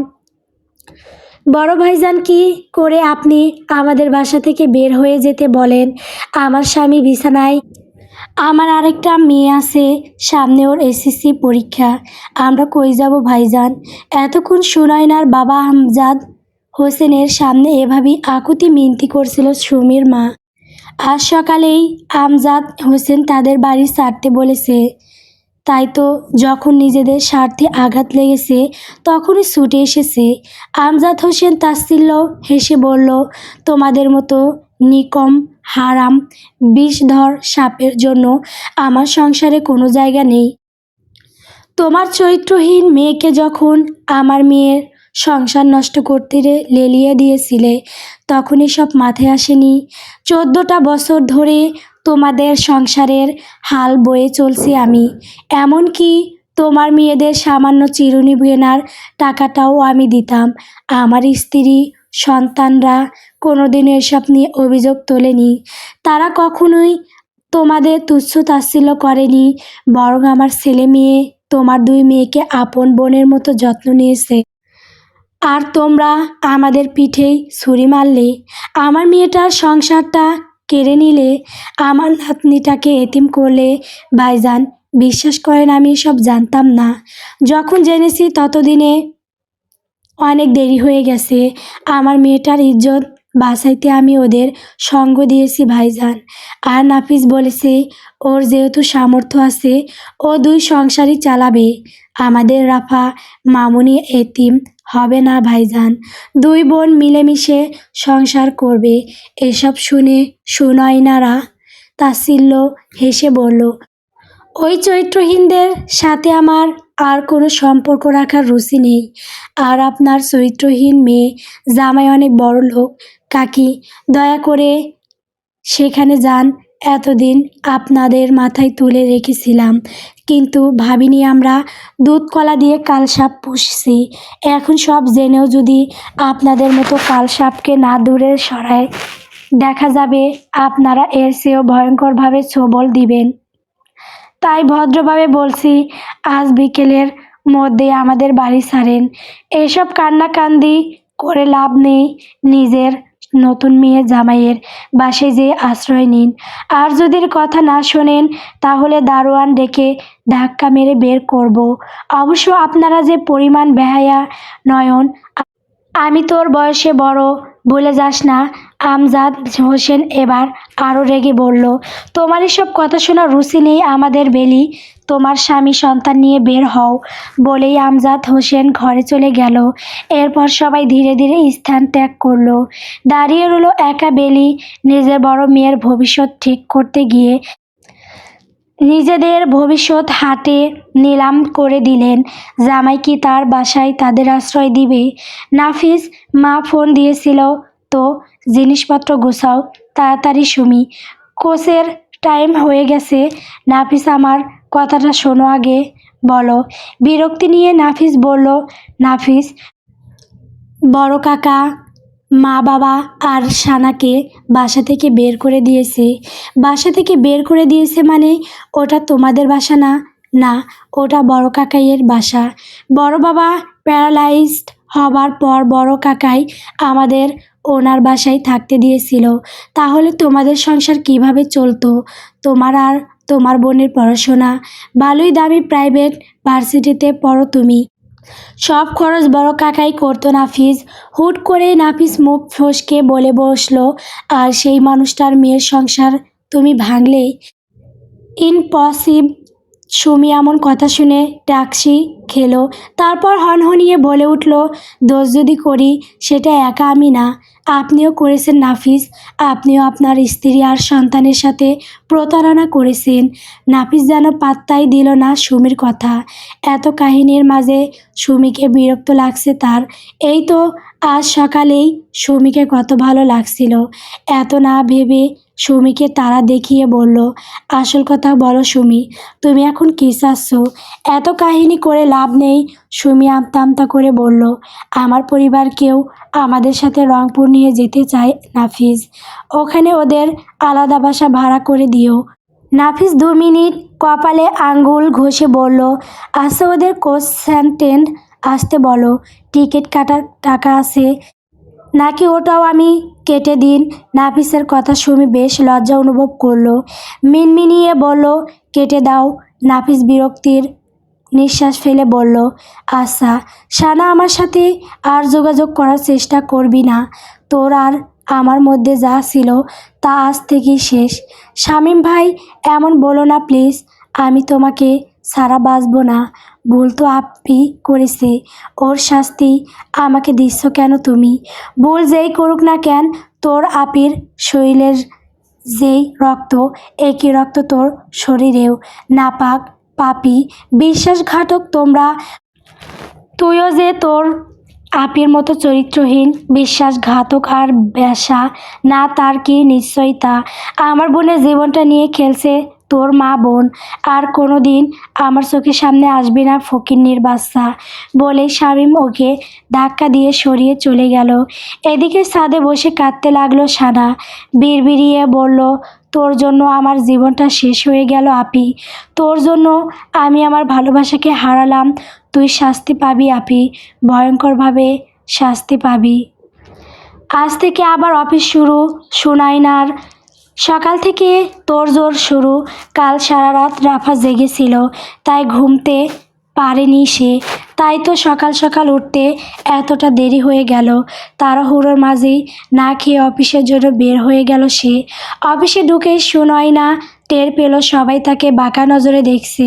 বড় ভাইজান কি করে আপনি আমাদের বাসা থেকে বের হয়ে যেতে বলেন? আমার স্বামী বিছানায়, আমার আরেকটা মেয়ে আছে, সামনে ওর এসএসসি পরীক্ষা। আমরা কই যাব ভাইজান? এতক্ষণ সুনয়নার বাবা আমজাদ হোসেনের সামনে এভাবেই আকুতি মিনতি করছিল সুমির মা। আজ সকালেই আমজাদ হোসেন তাদের বাড়ি ছাড়তে বলেছে। তাই তো যখন নিজেদের স্বার্থে আঘাত লেগেছে তখনই ছুটে এসেছে। আমজাদ হোসেন তাচ্ছিল্য হেসে বলল, তোমাদের মতো নিকম হারাম বিষধর সাপের জন্য আমার সংসারে কোনো জায়গা নেই। তোমার চরিত্রহীন মেয়েকে যখন আমার মেয়ের সংসার নষ্ট করতে লেলিয়ে দিয়েছিলে, তখন এসব মাথায় আসেনি? 14টা বছর ধরে তোমাদের সংসারের হাল বয়ে চলছি আমি। এমনকি তোমার মেয়েদের সামান্য চিরুনি কেনার টাকাটাও আমি দিতাম। আমার স্ত্রী সন্তানরা কোনোদিনও এসব নিয়ে অভিযোগ তোলেনি। তারা কখনোই তোমাদের তুচ্ছ তাচ্ছিল্য করেনি, বরং আমার ছেলে মেয়ে, তোমার 2 মেয়েকে আপন বোনের মতো যত্ন নিয়েছে। আর তোমরা আমাদের পিঠেই ছুরি মারলে, আমার মেয়েটার সংসারটা কেড়ে নিলে, আমার নাতনিটাকে এতিম করলে। ভাইজান, বিশ্বাস করেন আমি এসব জানতাম না। যখন জেনেছি ততদিনে অনেক দেরি হয়ে গেছে। আমার মেয়েটার ইজ্জত বাঁচাইতে আমি ওদের সঙ্গ দিয়েছি ভাইজান। আর নাফিস বলেছে ওর যেহেতু সামর্থ্য আছে ও 2 সংসারই চালাবে। আমাদের রাফা মামুনি এতিম হবে না ভাইজান। 2 বোন মিলেমিশে সংসার করবে। এসব শুনে সুনয়নারা তাচ্ছিল্য হেসে বলল, ওই চরিত্রহীনদের সাথে আমার আর কোনো সম্পর্ক রাখার রুচি নেই। আর আপনার চরিত্রহীন মেয়ে জামাই অনেক বড় লোক কাকি, দয়া করে সেখানে যান। এতদিন আপনাদের মাথায় তুলে রেখেছিলাম, কিন্তু ভাবিনি আমরা দুধ কলা দিয়ে কালসাপ পুষছি। এখন সব জেনেও যদি আপনাদের মতো কালসাপকে না দূরে সরায়, দেখা যাবে আপনারা এর চেয়েও ভয়ঙ্করভাবে ছোবল দিবেন। তাই ভদ্রভাবে বলছি, আজ বিকেলের মধ্যে আমাদের বাড়ি ছাড়েন। এসব কান্নাকান্দি করে লাভ নেই। নিজের নতুন মেয়ে জামাইয়ের বাসায় যেয়ে আশ্রয় নিন। আর যদি কথা না শোনেন তাহলে দারোয়ান ডেকে ধাক্কা মেরে বের করব। অবশ্য আপনারা যে পরিমাণ বেহায়া। নয়ন, আমি তোর বয়সে বড়, ভুলে যাস না। আমজাদ হোসেন এবার আরও রেগে বলল, তোমার এসব কথা শোনার রুচি নেই আমাদের বেলি। তোমার স্বামী সন্তান নিয়ে বের হও। বলেই আমজাদ হোসেন ঘরে চলে গেল। এরপর সবাই ধীরে ধীরে স্থান ত্যাগ করলো। দাঁড়িয়ে রইল একা বেলি, নিজের বড় মেয়ের ভবিষ্যৎ ঠিক করতে গিয়ে। নিজেদের ভবিষ্যৎ হাতে নিলাম করে দিলেন। জামাই কি তার বাসায় তাদের আশ্রয় দিবে? নাফিস, মা ফোন দিয়েছিল তো, জিনিসপত্র গোছাও তাড়াতাড়ি সুমি, কোচের টাইম হয়ে গেছে। নাফিস, আমার কথাটা শোনো আগে। বলো। বিরক্তি নিয়ে নাফিস বলল। নাফিস, বড় কাকা মা বাবা আর সানাকে বাসা থেকে বের করে দিয়েছে। বাসা থেকে বের করে দিয়েছে মানে ওটা তোমাদের বাসা না? না, ওটা বড় কাকাইয়ের বাসা। বড় বাবা প্যারালাইজড হবার পর বড় কাকাই আমাদের ওনার বাসায় থাকতে দিয়েছিল। তাহলে তোমাদের সংসার কিভাবে চলতো? তোমার আর তোমার বোনের পড়াশোনা, ভালোই দামি প্রাইভেট ভার্সিটিতে পড়ো তুমি, সব খরচ বড় কাকাই করতো। নাফিস, হুট করে নাফিস মুখ ফসকে বলে বসলো, আর সেই মানুষটার মেয়ের সংসার তুমি ভাঙলে? ইম্পসিবল। সুমি এমন কথা শুনে ট্যাক্সি খেলো, তারপর হনহনিয়ে বলে উঠল, দোষ যদি করি সেটা একা আমি না, আপনিও করেছেন নাফিস। আপনিও আপনার স্ত্রী আর সন্তানের সাথে প্রতারণা করেছেন। নাফিস যেন পাত্তাই দিল না সুমির কথা। এত কাহিনীর মাঝে সুমিকে বিরক্ত লাগছে তার। এই তো আজ সকালেই সুমিকে কত ভালো লাগছিল। এত না ভেবে সুমিকে তারা দেখিয়ে বলল, আসল কথা বলো সুমি, তুমি এখন কী চাচ্ছ? এত কাহিনী করে লাভ নেই। সুমি আমতা আমতা করে বলল, আমার পরিবার কেউ আমাদের সাথে রংপুর নিয়ে যেতে চায় নাফিস, ওখানে ওদের আলাদা বাসা ভাড়া করে দিও। নাফিস 2 মিনিট কপালে আঙ্গুল ঘষে বলল, আচ্ছা ওদের কোচ সেন্টেন্ট আসতে বলো। টিকিট কাটার টাকা আছে নাকি ওটাও আমি কেটে দিন? নাফিসের কথা শুনে বেশ লজ্জা অনুভব করলো। মিনমিনিয়ে বলল, কেটে দাও। নাফিস বিরক্তির নিঃশ্বাস ফেলে বলল, আচ্ছা সানা, আমার সাথে আর যোগাযোগ করার চেষ্টা করবি না। তোর আর আমার মধ্যে যা ছিল তা আজ থেকেই শেষ। শামীম ভাই, এমন বলো না প্লিজ, আমি তোমাকে ছাড়া বাঁচব না। ভুল তো আপনি করেছে, ওর শাস্তি আমাকে দিচ্ছ কেন তুমি? ভুল যেই করুক না কেন, তোর আপির শরীরের যেই রক্ত, একই রক্ত তোর শরীরেও। নাপাক, পাপী, বিশ্বাসঘাতক তোমরা। তুইও যে তোর আপির মতো চরিত্রহীন, বিশ্বাসঘাতক আর বেশ্যা না, তার কি নিশ্চয়তা? আমার বোনের জীবনটা নিয়ে খেলছে তোর মা বোন। আর কোনো দিন আমার চোখের সামনে আসবি না ফকিন্নির বাচ্চা। বলে শামীম ওকে ধাক্কা দিয়ে সরিয়ে চলে গেল। এদিকে ছাদে বসে কাঁদতে লাগলো সানা। বিড়বিড়িয়ে বলল, তোর জন্য আমার জীবনটা শেষ হয়ে গেল আপি, তোর জন্য আমি আমার ভালোবাসাকে হারালাম। তুই শাস্তি পাবি আপি, ভয়ঙ্করভাবে শাস্তি পাবি। আজ থেকে আবার অফিস শুরু। সুনাইনার সকাল থেকে তোড়জোড় শুরু। কাল সারা রাত রাফা জেগেছিল, তাই ঘুমতে পারেনি সে। তাই তো সকাল সকাল উঠতে এতটা দেরি হয়ে গেল। তাড়াহুড়োর মাঝেই না খেয়ে অফিসের জন্য বের হয়ে গেল সে। অফিসে ঢুকেই সুনয়না টের পেল সবাই তাকে বাঁকা নজরে দেখছে।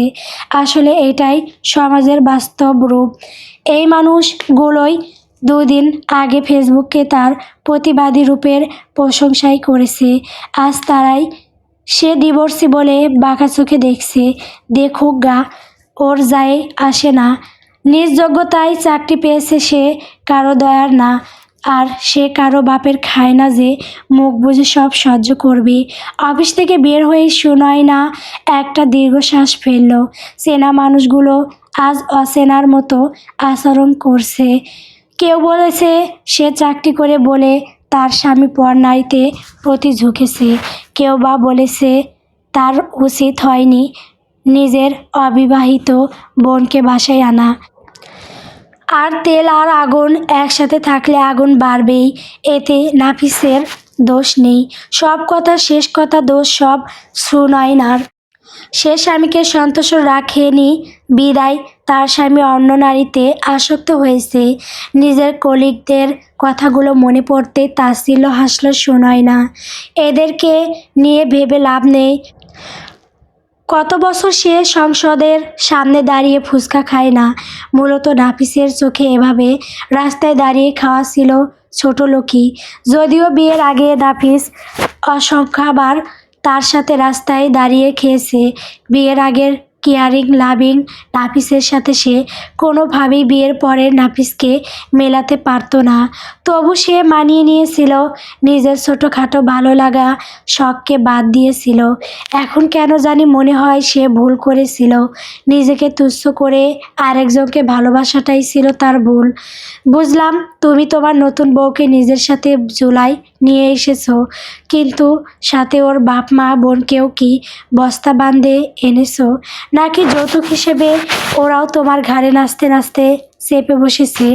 আসলে এটাই সমাজের বাস্তব রূপ। এই মানুষগুলোই 2 দিন আগে ফেসবুকে তার প্রতিবাদী রূপের প্রশংসাই করেছে। আজ তারাই সে ডিভোর্সি বলে বাঁকা চোখে দেখছে। দেখুক গা, ওর যায় আসে না। নিজ যোগ্যতায় চাকরি পেয়েছে সে, কারো দয়ার না। আর সে কারো বাপের খায় না যে মুখ বুজে সব সহ্য করবে। অফিস থেকে বের হয়ে সুনয়না একটা দীর্ঘশ্বাস ফেলল। চেনা মানুষগুলো আজ অচেনার মতো আচরণ করছে। কেউ বলেছে সে চাকরি করে বলে তার স্বামী পর নারীতে প্রতি ঝুঁকেছে। কেউ বা বলেছে তার উচিত হয়নি নিজের অবিবাহিত বোনকে বাসায় আনা। আর তেল আর আগুন একসাথে থাকলে আগুন বাড়বেই, এতে নাফিসের দোষ নেই। সব কথা শেষ কথা দোষ সব সুনয়নার। সে স্বামীকে সন্তোষ রাখেনি বিদায় তার স্বামী অন্য নারীতে আসক্ত হয়েছে। নিজের কলিগদের কথাগুলো মনে পড়তে তাচ্ছিল্য হাসল সুনয়না। এদেরকে নিয়ে ভেবে লাভ নেই। কত বছর সে সংসদের সামনে দাঁড়িয়ে ফুচকা খায় না। মূলত নাফিসের চোখে এভাবে রাস্তায় দাঁড়িয়ে খাওয়া ছিল ছোট লোকই। যদিও বিয়ের আগে নাফিস অসংখ্যবার তার সাথে রাস্তায় দাঁড়িয়ে খেয়েছে। বিয়ের আগের কেয়ারিং লাভিং নাফিসের সাথে সে কোনোভাবেই বিয়ের পরের নাফিসকে মেলাতে পারতো না। তবু সে মানিয়ে নিয়েছিল, নিজের ছোটোখাটো ভালো লাগা শখকে বাদ দিয়েছিল। এখন কেন জানি মনে হয় সে ভুল করেছিল। নিজেকে তুচ্ছ করে আরেকজনকে ভালোবাসাটাই ছিল তার ভুল। বুঝলাম তুমি তোমার নতুন বউকে নিজের সাথে জুলাই নিয়ে এসেছো, কিন্তু সাথে ওর বাপ মা বোনকেও কি বস্তা বাঁধে এনেছো, নাকি যৌতুক হিসেবে ওরাও তোমার ঘাড়ে নাচতে নাচতে চেপে বসেছে?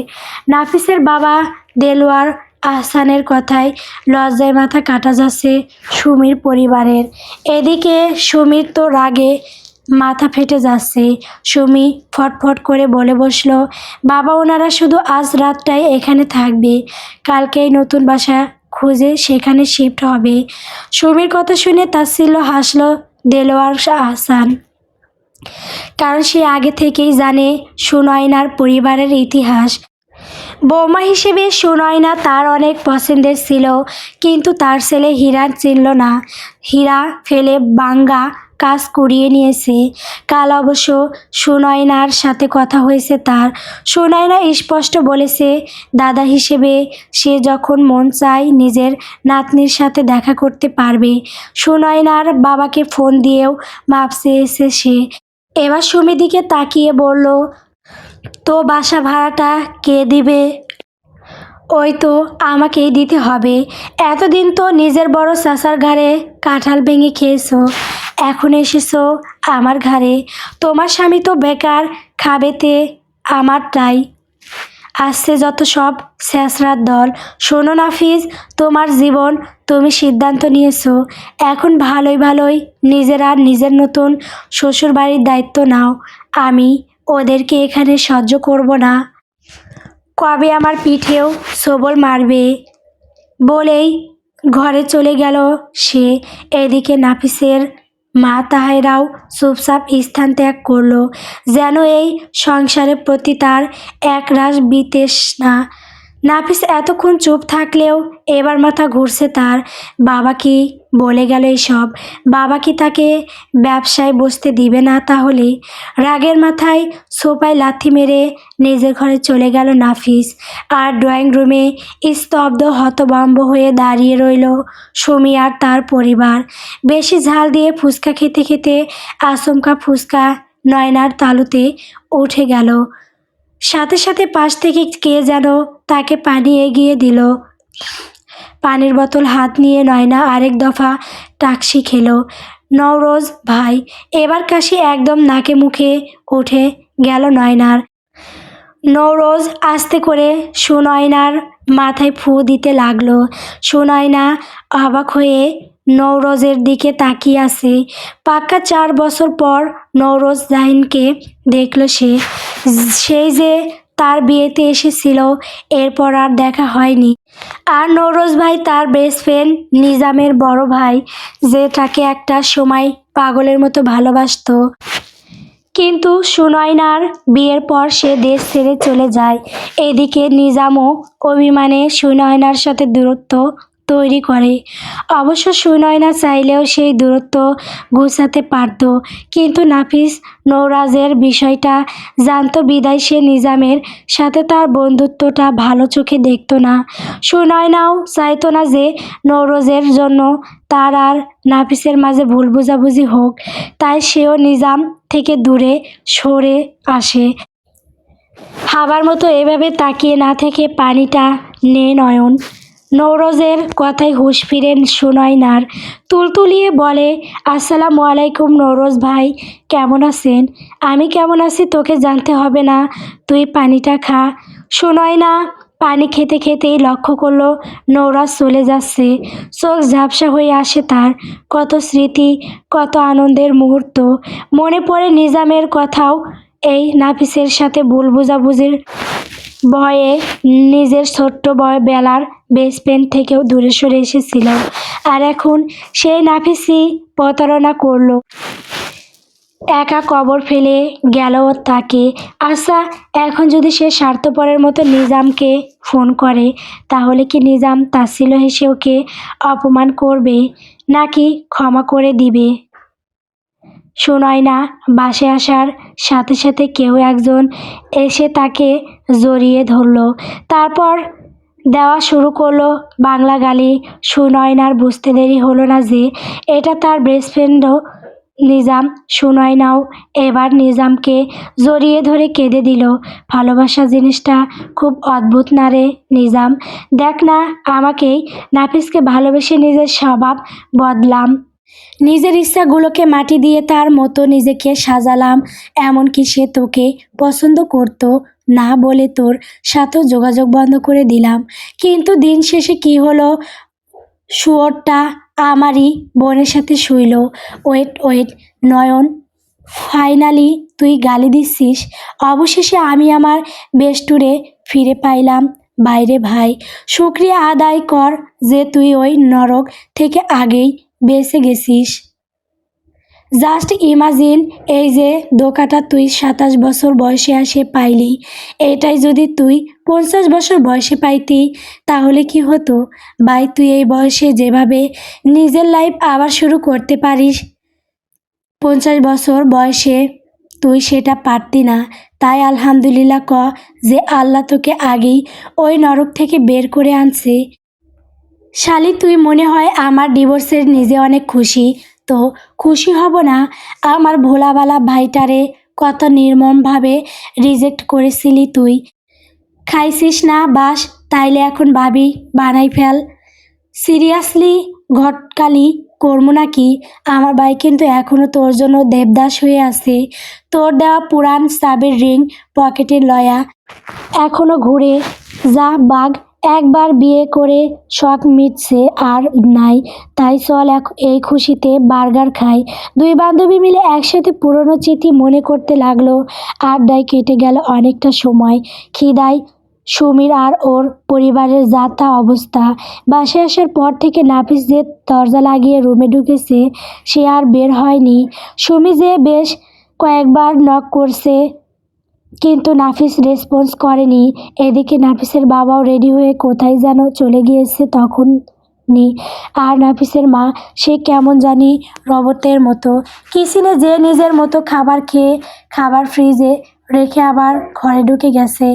নাফিসের বাবা দেলোয়ার আহসানের কথায় লজ্জায় মাথা কাটা যাচ্ছে সুমির পরিবারের। এদিকে সুমির তো রাগে মাথা ফেটে যাচ্ছে। সুমি ফটফট করে বলে বসলো, বাবা ওনারা শুধু আজ রাতটাই এখানে থাকবে, কালকেই নতুন বাসা খুঁজে সেখানে শিফট হবে। সুমির কথা শুনে তাচ্ছিল্য হাসলো দেলোয়ার আহসান, কারণ সে আগে থেকেই জানে সুনয়নার পরিবারের ইতিহাস। বৌমা হিসেবে সুনয়না তার অনেক পছন্দের ছিল, কিন্তু তার ছেলে হীরা চিনল না। হীরা ফেলে বাঙ্গা কাজ করিয়ে নিয়েছে। কাল অবশ্য সুনয়নার সাথে কথা হয়েছে তার। সুনয়না স্পষ্ট বলেছে দাদা হিসেবে সে যখন মন চায় নিজের নাতনির সাথে দেখা করতে পারবে। সুনয়নার বাবাকে ফোন দিয়েও মাপ চেয়েছে সে। এবার সুমির দিকে তাকিয়ে বলল, তো বাসা ভাড়াটা কে দিবে? ওই তো আমাকেই দিতে হবে। এতদিন তো নিজের বড় চাচার ঘাড়ে কাঁঠাল ভেঙে খেয়েছো, এখন এসেছো আমার ঘাড়ে। তোমার স্বামী তো বেকার, খাবেতে আমারটাই। আসছে যত সব ছেঁচড়ার দল। শোনো নাফিস, তোমার জীবন, তুমি সিদ্ধান্ত নিয়েছো, এখন ভালোই ভালোই নিজের আর নিজের নতুন শ্বশুরবাড়ির দায়িত্ব নাও। আমি ওদেরকে এখানে সহ্য করব না। কবে আমার পিঠেও সবল মারবে। বলেই ঘরে চলে গেল সে। এদিকে নাফিসের মা তাহেরাও চুপচাপ স্থান ত্যাগ করলো, যেন এই সংসারের প্রতি তার একরাশ বিতৃষ্ণা। নাফিস এতক্ষণ চুপ থাকলেও এবার মাথা ঘুরছে তার। বাবা কি বলে গেল এসব? বাবা কি তাকে ব্যবসায় বসতে দিবে না তাহলে? রাগের মাথায় সোফায় লাথি মেরে নিজের ঘরে চলে গেল নাফিস। আর ড্রয়িং রুমে স্তব্ধ হতভম্ব হয়ে দাঁড়িয়ে রইল সুমি আর তার পরিবার। বেশি ঝাল দিয়ে ফুচকা খেতে খেতে আচমকা ফুচকা নয়নার তালুতে উঠে গেল। সাথে সাথে পাশ থেকে কে যেন তাকে পানি এগিয়ে দিল। পানির বোতল হাত নিয়ে নয়না আরেক দফা টাকসি খেলো। নওরোজ ভাই, এবার কাশি একদম নাকে মুখে উঠে গেল নয়নার। নওরোজ আস্তে করে সুনয়নার মাথায় ফু দিতে লাগলো। সুনয়না অবাক হয়ে নওরোজের দিকে তাকিয়ে আছে। পাক্কা 4 বছর পর নওরোজ জাহিনকে দেখল সে। সেই যে তার বিয়েতে এসেছিল, এরপর আর দেখা হয়নি। আর নওরোজ ভাই তার বেস্ট ফ্রেন্ড নিজামের বড় ভাই, যে তাকে একটা সময় পাগলের মতো ভালোবাসতো। কিন্তু সুনয়নার বিয়ের পর সে দেশ ছেড়ে চলে যায়। এদিকে নিজামও অভিমানে সুনয়নার সাথে দূরত্ব তৈরি করে। অবশ্য সুনয়না চাইলেও সেই দূরত্ব ঘুচাতে পারত, কিন্তু নাফিস নওরোজের বিষয়টা জানতো বিদায় সে নিজামের সাথে তার বন্ধুত্বটা ভালো চোখে দেখতো না। সুনয়নাও চাইতো না যে নওরোজের জন্য তার আর নাফিসের মাঝে ভুল বোঝাবুঝি হোক, তাই সেও নিজাম থেকে দূরে সরে আসে। হাবার মতো এভাবে তাকিয়ে না থেকে পানিটা নে নয়ন। নওরোজের কথায় হুঁশ ফিরেন সুনয়নার। তুলতুলিয়ে বলে, আসসালামু আলাইকুম নওরোজ ভাই, কেমন আছেন? আমি কেমন আছি তোকে জানতে হবে না, তুই পানিটা খা। সুনয়না পানি খেতে খেতেই লক্ষ্য করলো নওরোজ চলে যাচ্ছে। চোখ ঝাপসা হয়ে আসে তার। কত স্মৃতি, কত আনন্দের মুহূর্ত মনে পড়ে নিজামের কথাও। এই নাফিসের সাথে ভুল বোঝাবুঝির ভয়ে নিজের ছোট্ট বেলার বেস্ট ফ্রেন্ড থেকেও দূরে সরে এসেছিল। আর এখন সেই নাফিসই প্রতারণা করলো, একা কবর ফেলে গেল তাকে। আচ্ছা, এখন যদি সে স্বার্থপরের মতো নিজামকে ফোন করে, তাহলে কি নিজাম তাচ্ছিল্য হেসে ওকে অপমান করবে? নাকি ক্ষমা করে দিবে। সুনয়না বাসায় আসার সাথে সাথে কেউ একজন এসে তাকে জড়িয়ে ধরলো, তারপর দেওয়া শুরু করলো বাংলা গালি। সুনয়নার বুঝতে দেরি হলো না যে এটা তার বেস্ট ফ্রেন্ডও নিজাম। সুনয়নাও এবার নিজামকে জড়িয়ে ধরে কেঁদে দিল। ভালোবাসা জিনিসটা খুব অদ্ভুত না রে নিজাম? দেখ না, আমাকেই নাফিসকে ভালোবেসে নিজের স্বভাব বদলাম, নিজের ইচ্ছাগুলোকে মাটি দিয়ে তার মতো নিজেকে সাজালাম। এমনকি সে তোকে পছন্দ করতো না বলে তোর সাথেও যোগাযোগ বন্ধ করে দিলাম। কিন্তু দিন শেষে কি হলো? শুয়োরটা আমারই বোনের সাথে শুইল। ওয়েট ওয়েট নয়ন, ফাইনালি তুই গালি দিচ্ছিস? অবশেষে আমি আমার বেস্টুরে ফিরে পাইলাম। বাইরে ভাই, শুকরিয়া আদায় কর যে তুই ওই নরক থেকে আগেই বেঁচে গেছিস। জাস্ট ইমাজিন, এই যে ধোঁকাটা তুই 27 বছর বয়সে এসে পাইলি, এটাই যদি তুই 50 বছর বয়সে পাইতি তাহলে কি হতো? ভাই, তুই এই বয়সে যেভাবে নিজের লাইফ আবার শুরু করতে পারিস, 50 বছর বয়সে তুই সেটা পারতি না। তাই আলহামদুলিল্লাহ ক যে আল্লাহ তোকে আগেই ওই নরক থেকে বের করে আনছে। শালি, তুই মনে হয় আমার ডিভোর্সের নিজে অনেক খুশি। তো খুশি হব না? আমার ভোলাবালা ভাইটারে কত নির্মমভাবে রিজেক্ট করেছিলি তুই। খাইছিস না বাস? তাইলে এখন ভাবি বানাই ফেল। সিরিয়াসলি ঘটকালি করবো নাকি? আমার ভাই কিন্তু এখনও তোর জন্য দেবদাস হয়ে আছে। তোর দেওয়া পুরান চাবির রিং পকেটে লয়া এখনও ঘুরে যা বাঘ। একবার বিয়ে করে শখ মিটছে আর নাই, তাই চল এই খুশিতে বার্গার খাই। দুই বান্ধবী মিলে একসাথে পুরনো স্মৃতি মনে করতে লাগলো। আড্ডায় কেটে গেল অনেকটা সময়। খিদায় সুমির আর ওর পরিবারের যা তা অবস্থা। বাসায় আসার পর থেকে নাফিস যে দরজা লাগিয়ে রুমে ঢুকেছে, সে আর বের হয়নি। সুমি যে বেশ কয়েকবার নক করছে কিন্তু নাফিস রেসপন্স করেনি। এদিকে নাফিসের বাবাও রেডি হয়ে কোথায় যেন চলে গিয়েছে তখনই। আর নাফিসের মা, সে কেমন জানি রোবটের মতো কিচেনে যে নিজের মতো খাবার খেয়ে খাবার ফ্রিজে রেখে আবার ঘরে ঢুকে গেছে।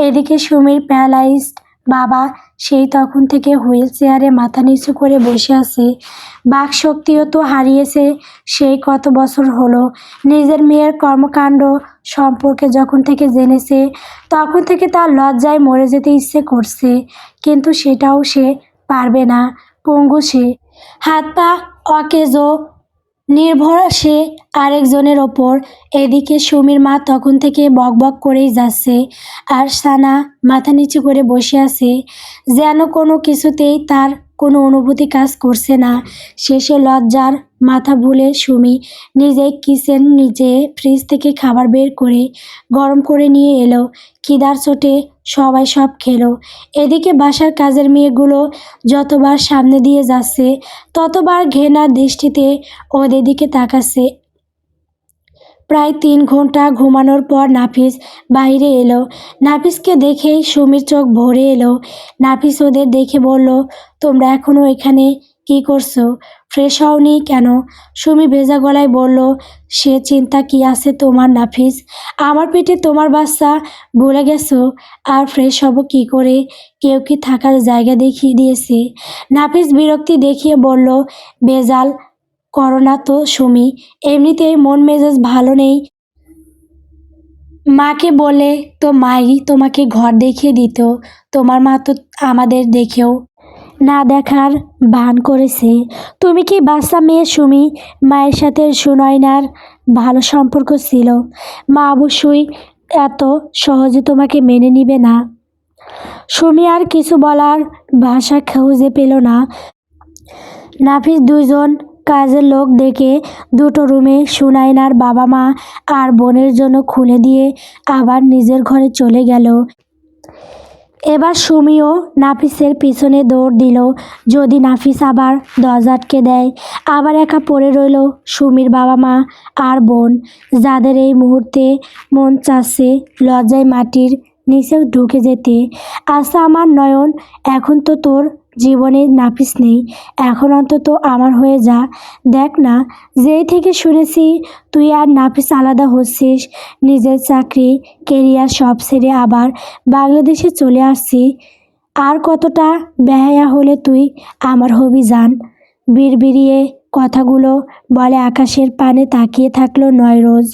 এদিকে সুমির প্যারালাইজড বাবা সেই তখন থেকে হুইল চেয়ারে মাথা নিচু করে বসে আছে। বাকশক্তিও তো হারিয়েছে সেই কত বছর হলো। নিজের মেয়ের কর্মকাণ্ড সম্পর্কে যখন থেকে জেনেছে তখন থেকে তার লজ্জায় মরে যেতে ইচ্ছে করছে, কিন্তু সেটাও সে পারবে না। পঙ্গু সে, হাত পা অকেজো, নির্ভর সে আরেকজনের ওপর। এদিকে সুমির মা তখন থেকে বকবক করেই যাচ্ছে আর সানা মাথা নিচু করে বসে আছে, যেন কোনো কিছুতেই তার কোনো অনুভূতি কাজ করছে না। শেষে লজ্জার মাথা ভুলে সুমি নিজেই নিজে ফ্রিজ থেকে খাবার বের করে গরম করে নিয়ে এলো। খিদার চোটে সবাই সব খেলো। এদিকে বাসার কাজের মেয়েগুলো যতবার সামনে দিয়ে যাচ্ছে ততবার ঘৃণার দৃষ্টিতে ওদের দিকে তাকাচ্ছে। প্রায় 3 ঘন্টা ঘুমানোর পর নাফিস বাইরে এলো। নাফিসকে দেখেই সুমির চোখ ভরে এলো। নাফিস ওদের দেখে বলল, তোমরা এখনও এখানে কি করছো? ফ্রেশ হওনি কেন? সুমি ভেজা গলায় বলল, সে চিন্তা কি আছে তোমার নাফিস? আমার পেটে তোমার বাচ্চা ভুলে গেছো? আর ফ্রেশ হব কি করে? কেউ কি থাকার জায়গা দেখিয়ে দিয়েছে? নাফিস বিরক্তি দেখিয়ে বলল, ভেজাল করো না তো সুমি, এমনিতেই মন মেজাজ ভালো নেই। মাকে বলে তো মাই তোমাকে ঘর দেখিয়ে দিত। তোমার মা তো আমাদের দেখেও না দেখার ভান করেছে। তুমি কি বাচ্চা মেয়ে সুমি? মায়ের সাথে সুনয়নার ভালো সম্পর্ক ছিল, মা অবশ্যই এত সহজে তোমাকে মেনে নিবে না। সুমি আর কিছু বলার ভাষা খুঁজে পেল না। নাফিস 2 জন কাজের লোক ডেকে দুটো রুমে সুনয়নার বাবা মা আর বোনের জন্য খুলে দিয়ে আবার নিজের ঘরে চলে গেল। এবার সুমিও নাফিসের পিছনে দৌড় দিল, যদি নাফিস আবার দরজা আটকে দেয়। আবার একা পড়ে রইল সুমির বাবা মা আর বোন, যাদের এই মুহূর্তে মন চাচ্ছে লজ্জায় মাটির নিচে ঢুকে যেতে। আচ্ছা আমার নয়ন, এখন তো তোর জীবনে নাফিস নেই। এখন অন্তত আমার হয়ে যা। দেখ না, যেই থেকে শুনেছি তুই আর নাফিস আলাদা হচ্ছিস, নিজের চাকরি কেরিয়ার সব ছেড়ে আবার বাংলাদেশে চলে আসছি, আর কতটা বেহায়া হলে তুই আমার হবি জান। বিড়বিড়িয়ে কথাগুলো বলে আকাশের পানে তাকিয়ে থাকলো নয়রোজ।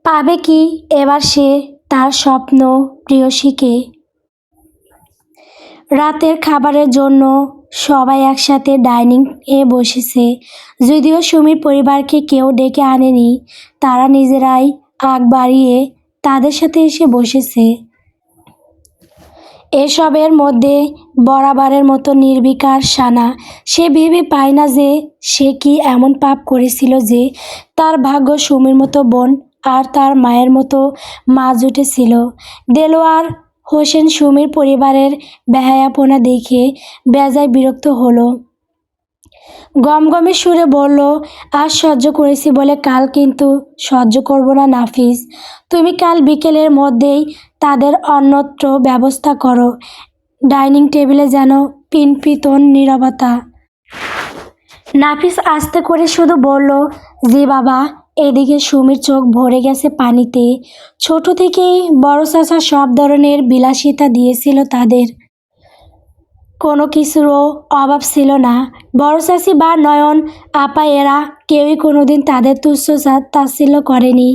পাবে কি এবার সে তার স্বপ্ন প্রেয়সীকে? রাতের খাবারের জন্য সবাই একসাথে ডাইনিং এ বসেছে। যদিও সুমির পরিবারকে কেউ ডেকে আনেনি, তারা নিজেরাই আগ বাড়িয়ে তাদের সাথে এসে বসেছে। এসবের মধ্যে বরাবরের মতো নির্বিকার সানা। সে ভেবে পায় না যে সে কি এমন পাপ করেছিল যে তার ভাগ্য সুমির মতো বোন আর তার মায়ের মতো মা জুটেছিল। দেলোয়ার হোসেন সুমির পরিবারের বেহায়াপনা দেখে বেজায় বিরক্ত হলো। গমগমে সুরে বলল, আজ সহ্য করেছি বলে কাল কিন্তু সহ্য করব না নাফিস। তুমি কাল বিকেলের মধ্যেই তাদের অন্যত্র ব্যবস্থা করো। ডাইনিং টেবিলে যেন পিনপিতন নীরবতা। নাফিস আস্তে করে শুধু বলল, জি বাবা। এদিকে সুমির চোখ ভরে গেছে পানিতে। ছোট থেকেই বড় চাচা সব ধরনের বিলাসিতা দিয়েছিল তাদের, কোনো কিছুরও অভাব ছিল না। বড় চাচি বা নয়ন আপা এরা কেউই কোনোদিন তাদের তুচ্ছ তাচ্ছিল্য করেনি,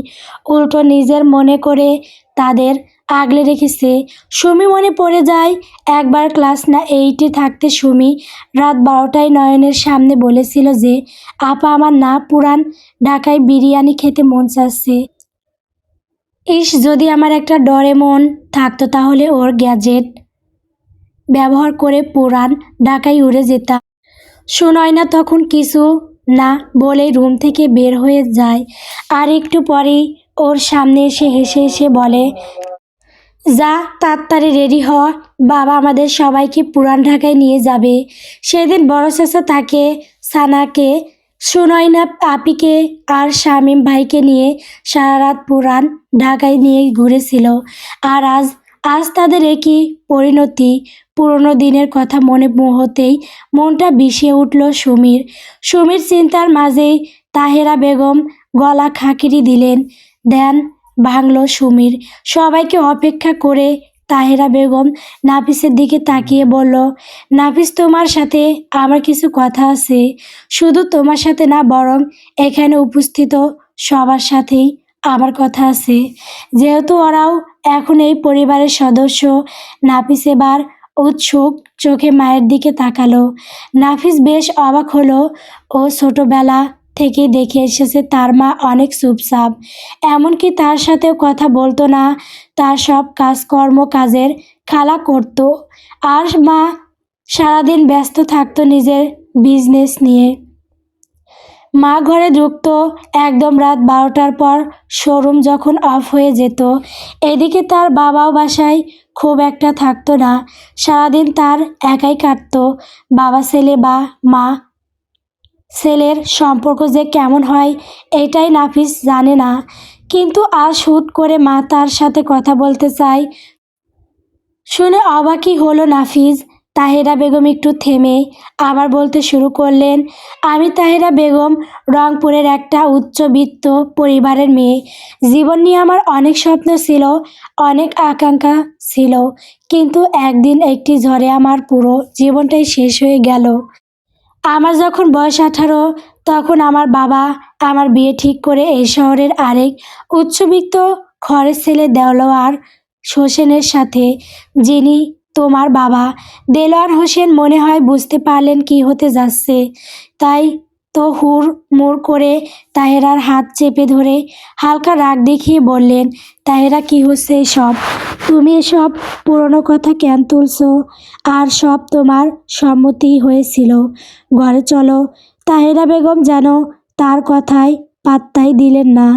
উল্টো নিজের মনে করে তাদের আগলে রেখেছে। সুমি মনে পড়ে যায় একবার ক্লাস 8-এ থাকতে সুমি রাত 12টায় নয়নের সামনে বলেছিল যে, আপা আমার না পুরান ঢাকায় বিরিয়ানি খেতে মন চাচ্ছে। ইস, যদি আমার একটা ডোরেমন থাকতো তাহলে ওর গ্যাজেট ব্যবহার করে পুরান ঢাকায় উড়ে যেতাম। সুনয়না তখন কিছু না বলেই রুম থেকে বের হয়ে যায়, আর একটু পরেই ওর সামনে এসে হেসে হেসে বলে, যা তাড়াতাড়ি রেডি হ, বাবা আমাদের সবাইকে পুরান ঢাকায় নিয়ে যাবে। সেদিন বড় চাচা তাকে, সানাকে, সুনয়না আপিকে আর শামীম ভাইকে নিয়ে সারা রাত পুরান ঢাকায় নিয়ে ঘুরেছিল। আর আজ আজ তাদের একই পরিণতি। পুরনো দিনের কথা মনে হতেই মনটা বিষিয়ে উঠল সুমির। সুমির চিন্তার মাঝেই তাহেরা বেগম গলা খাকিরি দিলেন। ধ্যান ভাঙল সুমির। সবাইকে অপেক্ষা করে তাহেরা বেগম নাফিসের দিকে তাকিয়ে বলল, নাফিস তোমার সাথে আমার কিছু কথা আছে। শুধু তোমার সাথে না, বরং এখানে উপস্থিত সবার সাথেই আমার কথা আছে। যেহেতু ওরাও এখন এই পরিবারের সদস্য। নাফিস এবার উৎসুক চোখে মায়ের দিকে তাকালো। নাফিস বেশ অবাক হলো। ও ছোটবেলা থেকে দেখে এসেছে তার মা অনেক চুপচাপ, এমনকি তার সাথেও কথা বলতো না। তার সব কাজকর্ম কাজের খালা করত, আর মা সারাদিন ব্যস্ত থাকতো নিজের বিজনেস নিয়ে। মা ঘরে ঢুকতো একদম রাত 12টার পর, শোরুম যখন অফ হয়ে যেত। এদিকে তার বাবাও বাসায় খুব একটা থাকতো না, সারাদিন তার একাই কাটতো। বাবা ছেলে বা মা ছেলের সম্পর্ক যে কেমন হয় এটাই নাফিস জানে না, কিন্তু আজ হুট করে মা তার সাথে কথা বলতে চায় শুনে অবাকই হলো নাফিস। তাহেরা বেগম একটু থেমে আবার বলতে শুরু করলেন, আমি তাহেরা বেগম, রংপুরের একটা উচ্চবিত্ত পরিবারের মেয়ে। জীবন নিয়ে আমার অনেক স্বপ্ন ছিল, অনেক আকাঙ্ক্ষা ছিল, কিন্তু একদিন একটি ঝড়ে আমার পুরো জীবনটাই শেষ হয়ে গেল। আমার যখন বয়স 18, তখন আমার বাবা আমার বিয়ে ঠিক করে এই শহরের আরেক উচ্চবিত্ত ঘরের ছেলে দেলোয়ার হোসেনের সাথে, যিনি তোমার বাবা। দেলোয়ার হোসেন মনে হয় বুঝতে পারলেন কি হতে যাচ্ছে, তাই তো হুড়মুড় করে তাহেরার হাত চেপে ধরে হালকা রাগ দেখিয়ে বললেন, তাহেরা কি হচ্ছে এসব? তুমি এসব পুরনো কথা কেন তুলছো? আর সব তোমার সম্মতি হয়েছিল। ঘরে চলো। তাহেরা বেগম যেন তার কথায় পাত্তাই দিলেন না,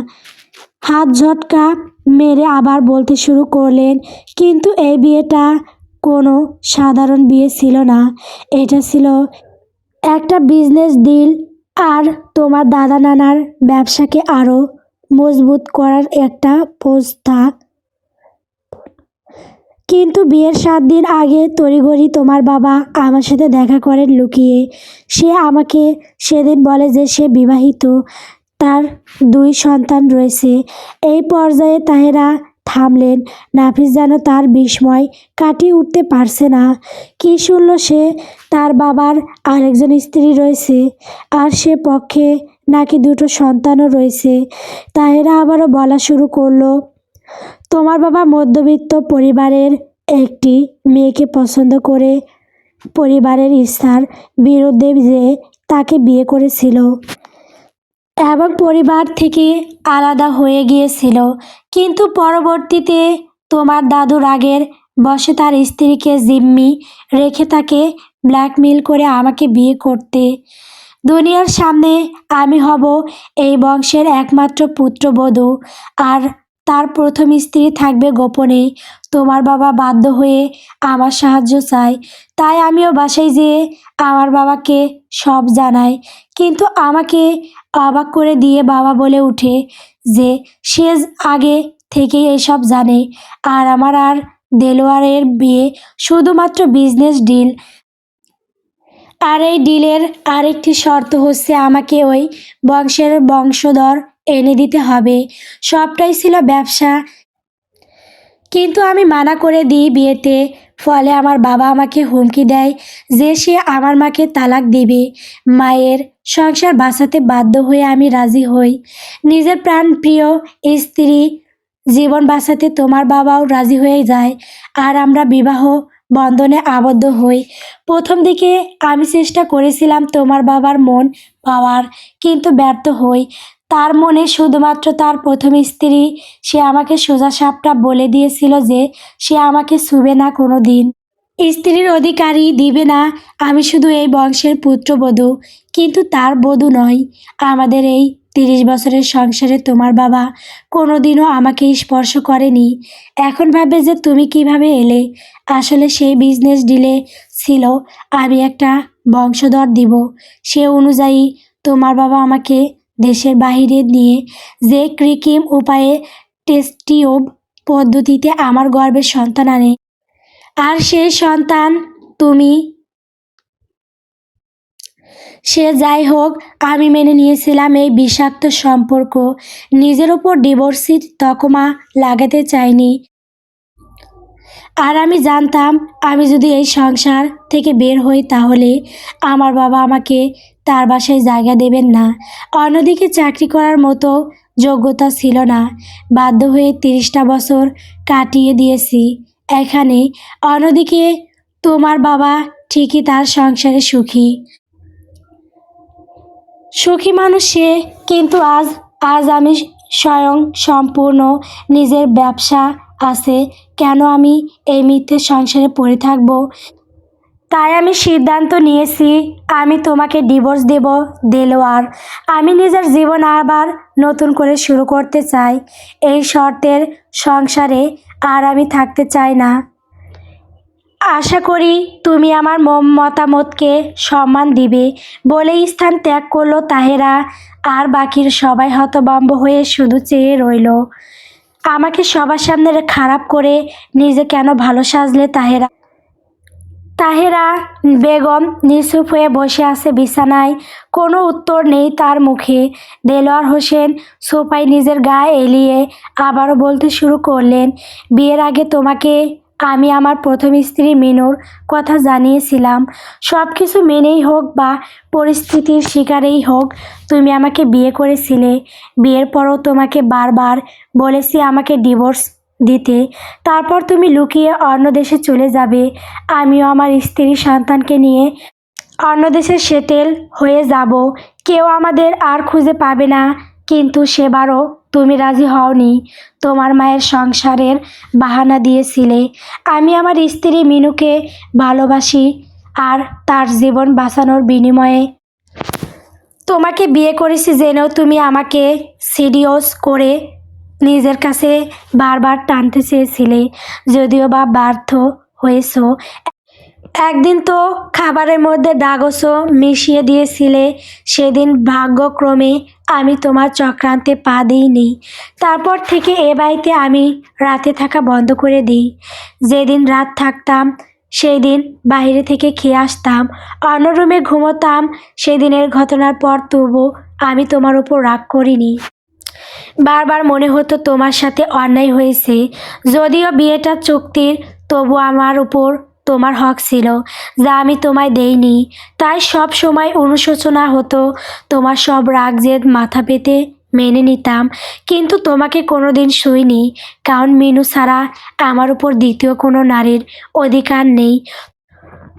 হাত ঝটকা মেরে আবার বলতে শুরু করলেন, কিন্তু এই বিয়েটা কোনো সাধারণ বিয়ে ছিল না, এটা ছিল একটা বিজনেস ডিল, আর তোমার দাদা নানার ব্যবসাকে আরও মজবুত করার একটা প্রস্তাব। কিন্তু বিয়ের 7 দিন আগে তড়িঘড়ি তোমার বাবা আমার সাথে দেখা করেন লুকিয়ে। সে আমাকে সেদিন বলে যে সে বিবাহিত, তার 2 সন্তান রয়েছে। এই পর্যায়ে তাহেরা থামলেন। নাফিস যেন তার বিস্ময় কাটিয়ে উঠতে পারছে না। কি শুনল সে? তার বাবার আরেকজন স্ত্রী রয়েছে, আর সে পক্ষে নাকি 2 সন্তানও রয়েছে। তাহেরা আবারও বলা শুরু করলো, তোমার বাবা মধ্যবিত্ত পরিবারের একটি মেয়েকে পছন্দ করে পরিবারের ইচ্ছার বিরুদ্ধে যে তাকে বিয়ে করেছিল এবং পরিবার থেকে আলাদা হয়ে গিয়েছিল। কিন্তু পরবর্তীতে তোমার দাদু রাগের বশে তার স্ত্রীকে জিম্মি রেখে তাকে ব্ল্যাকমেল করে আমাকে বিয়ে করতে। দুনিয়ার সামনে আমি হব এই বংশের একমাত্র পুত্রবধূ, আর তার প্রথম স্ত্রী থাকবে গোপনে। তোমার বাবা বাধ্য হয়ে আমার সাহায্য চায়, তাই আমিও বাসায় যেয়ে আমার বাবাকে সব জানাই। কিন্তু আমাকে অবাক করে দিয়ে বাবা বলে ওঠে যে সে আগে থেকেই এসব জানে, আর আমার আর দেলোয়ারের বিয়ে শুধুমাত্র বিজনেস ডিল। আর এই ডিলের আরেকটি শর্ত হচ্ছে আমাকে ওই বংশের বংশধর এনে দিতে হবে। সবটাই ছিল ব্যবসা, কিন্তু আমি মানা করে দিই বিয়েতে। ফলে আমার বাবা আমাকে হুমকি দেয় যে সে আমার মাকে তালাক দিবে। মায়ের সংসার বাঁচাতে বাধ্য হয়ে আমি রাজি হই। নিজের প্রাণপ্রিয় স্ত্রী জীবন বাঁচাতে তোমার বাবাও রাজি হয়ে যায়, আর আমরা বিবাহ বন্ধনে আবদ্ধ হই। প্রথম দিকে আমি চেষ্টা করেছিলাম তোমার বাবার মন পাওয়ার, কিন্তু ব্যর্থ হই। তার মনে শুধুমাত্র তার প্রথম স্ত্রী। সে আমাকে সোজাসাপটা বলে দিয়েছিল যে সে আমাকে ছুবে না কোনো দিন, স্ত্রীর অধিকারই দিবে না। আমি শুধু এই বংশের পুত্রবধূ, কিন্তু তার বধূ নয়। আমাদের এই 30 বছরের সংসারে তোমার বাবা কোনোদিনও আমাকে স্পর্শ করেনি। এখন ভাবে যে তুমি কিভাবে এলে। আসলে সেই বিজনেস ডিলে ছিল আমি একটা বংশধর দিব। সে অনুযায়ী তোমার বাবা আমাকে দেশের বাহিরে নিয়ে যে কৃত্রিম উপায়ে টেস্টিওব পদ্ধতিতে আমার গর্ভের সন্তান আনে, আর সেই সন্তান তুমি। সে যাই হোক, আমি মেনে নিয়েছিলাম এই বিষাক্ত সম্পর্ক। নিজের ওপর ডিভোর্সির তকমা লাগাতে চাইনি। আর আমি জানতাম আমি যদি এই সংসার থেকে বের হই তাহলে আমার বাবা আমাকে তার বাসায় জায়গা দেবেন না। অন্যদিকে চাকরি করার মতো যোগ্যতা ছিল না। বাধ্য হয়ে 30টা বছর কাটিয়ে দিয়েছি এখানে। অন্যদিকে তোমার বাবা ঠিকই তার সংসারে সুখী। সুখী মানুষ সে, কিন্তু আজ আজ আমি স্বয়ং সম্পূর্ণ। নিজের ব্যবসা আছে, কেন আমি এই মিথ্যে সংসারে পড়ে থাকব? তাই আমি সিদ্ধান্ত নিয়েছি আমি তোমাকে ডিভোর্স দেব দেলোয়ার। আমি নিজের জীবন আবার নতুন করে শুরু করতে চাই। এই শর্তের সংসারে আর আমি থাকতে চাই না। আশা করি তুমি আমার মতামতকে সম্মান দিবে। বলেই স্থান ত্যাগ করলো তাহেরা, আর বাকির সবাই হতভম্ব হয়ে শুধু চেয়ে রইল। আমাকে সবার সামনে খারাপ করে নিজে কেন ভালো সাজলে তাহেরা? তাহেরা বেগম নিচুপ হয়ে বসে আছে বিছানায়, কোনো উত্তর নেই তার মুখে। দেলোয়ার হোসেন সোফায় নিজের গায়ে এলিয়ে আবারও বলতে শুরু করলেন, বিয়ের আগে তোমাকে আমি আমার প্রথম স্ত্রী মিনুর কথা জানিয়েছিলাম। সব কিছু মেনেই হোক বা পরিস্থিতির শিকারেই হোক, তুমি আমাকে বিয়ে করেছিলে। বিয়ের পরও তোমাকে বারবার বলেছি আমাকে ডিভোর্স দিতে। তারপর তুমি লুকিয়ে অন্য দেশে চলে যাবে। আমিও আমার স্ত্রী সন্তানকে নিয়ে অন্য দেশে সেটেল হয়ে যাব। কেউ আমাদের আর খুঁজে পাবে না। কিন্তু সেবারও তুমি রাজি হওনি। তোমার মায়ের সংসারের বাহানা দিয়েছিলে। আমি আমার স্ত্রী মিনুকে ভালোবাসি, আর তার জীবন বাঁচানোর বিনিময়ে তোমাকে বিয়ে করেছি জেনেও তুমি আমাকে সিডিওস করে নিজের কাছে বারবার টানতে চেয়েছিলে, যদিও বা ব্যর্থ হয়েছো। একদিন তো খাবারের মধ্যে ডাগসও মিশিয়ে দিয়েছিলে। সেদিন ভাগ্যক্রমে আমি তোমার চক্রান্তে পা দিইনি। তারপর থেকে এ বাড়িতে আমি রাতে থাকা বন্ধ করে দিই। যেদিন রাত থাকতাম সেই দিন বাইরে থেকে খেয়ে আসতাম, অন্য রুমে ঘুমোতাম। সেদিনের ঘটনার পর তবু আমি তোমার উপর রাগ করিনি। বারবার মনে হতো তোমার সাথে অন্যায় হয়েছে। যদিও বিয়েটা চুক্তির, তবু আমার উপর তোমার হক ছিল, যা আমি তোমায় দেইনি। তাই সব সময় অনুশোচনা হতো। তোমার সব রাগ জেদ মাথা পেতে মেনে নিতাম, কিন্তু তোমাকে কোনোদিন সইনি। কারণ মিনু ছাড়া আমার উপর দ্বিতীয় কোনো নারীর অধিকার নেই।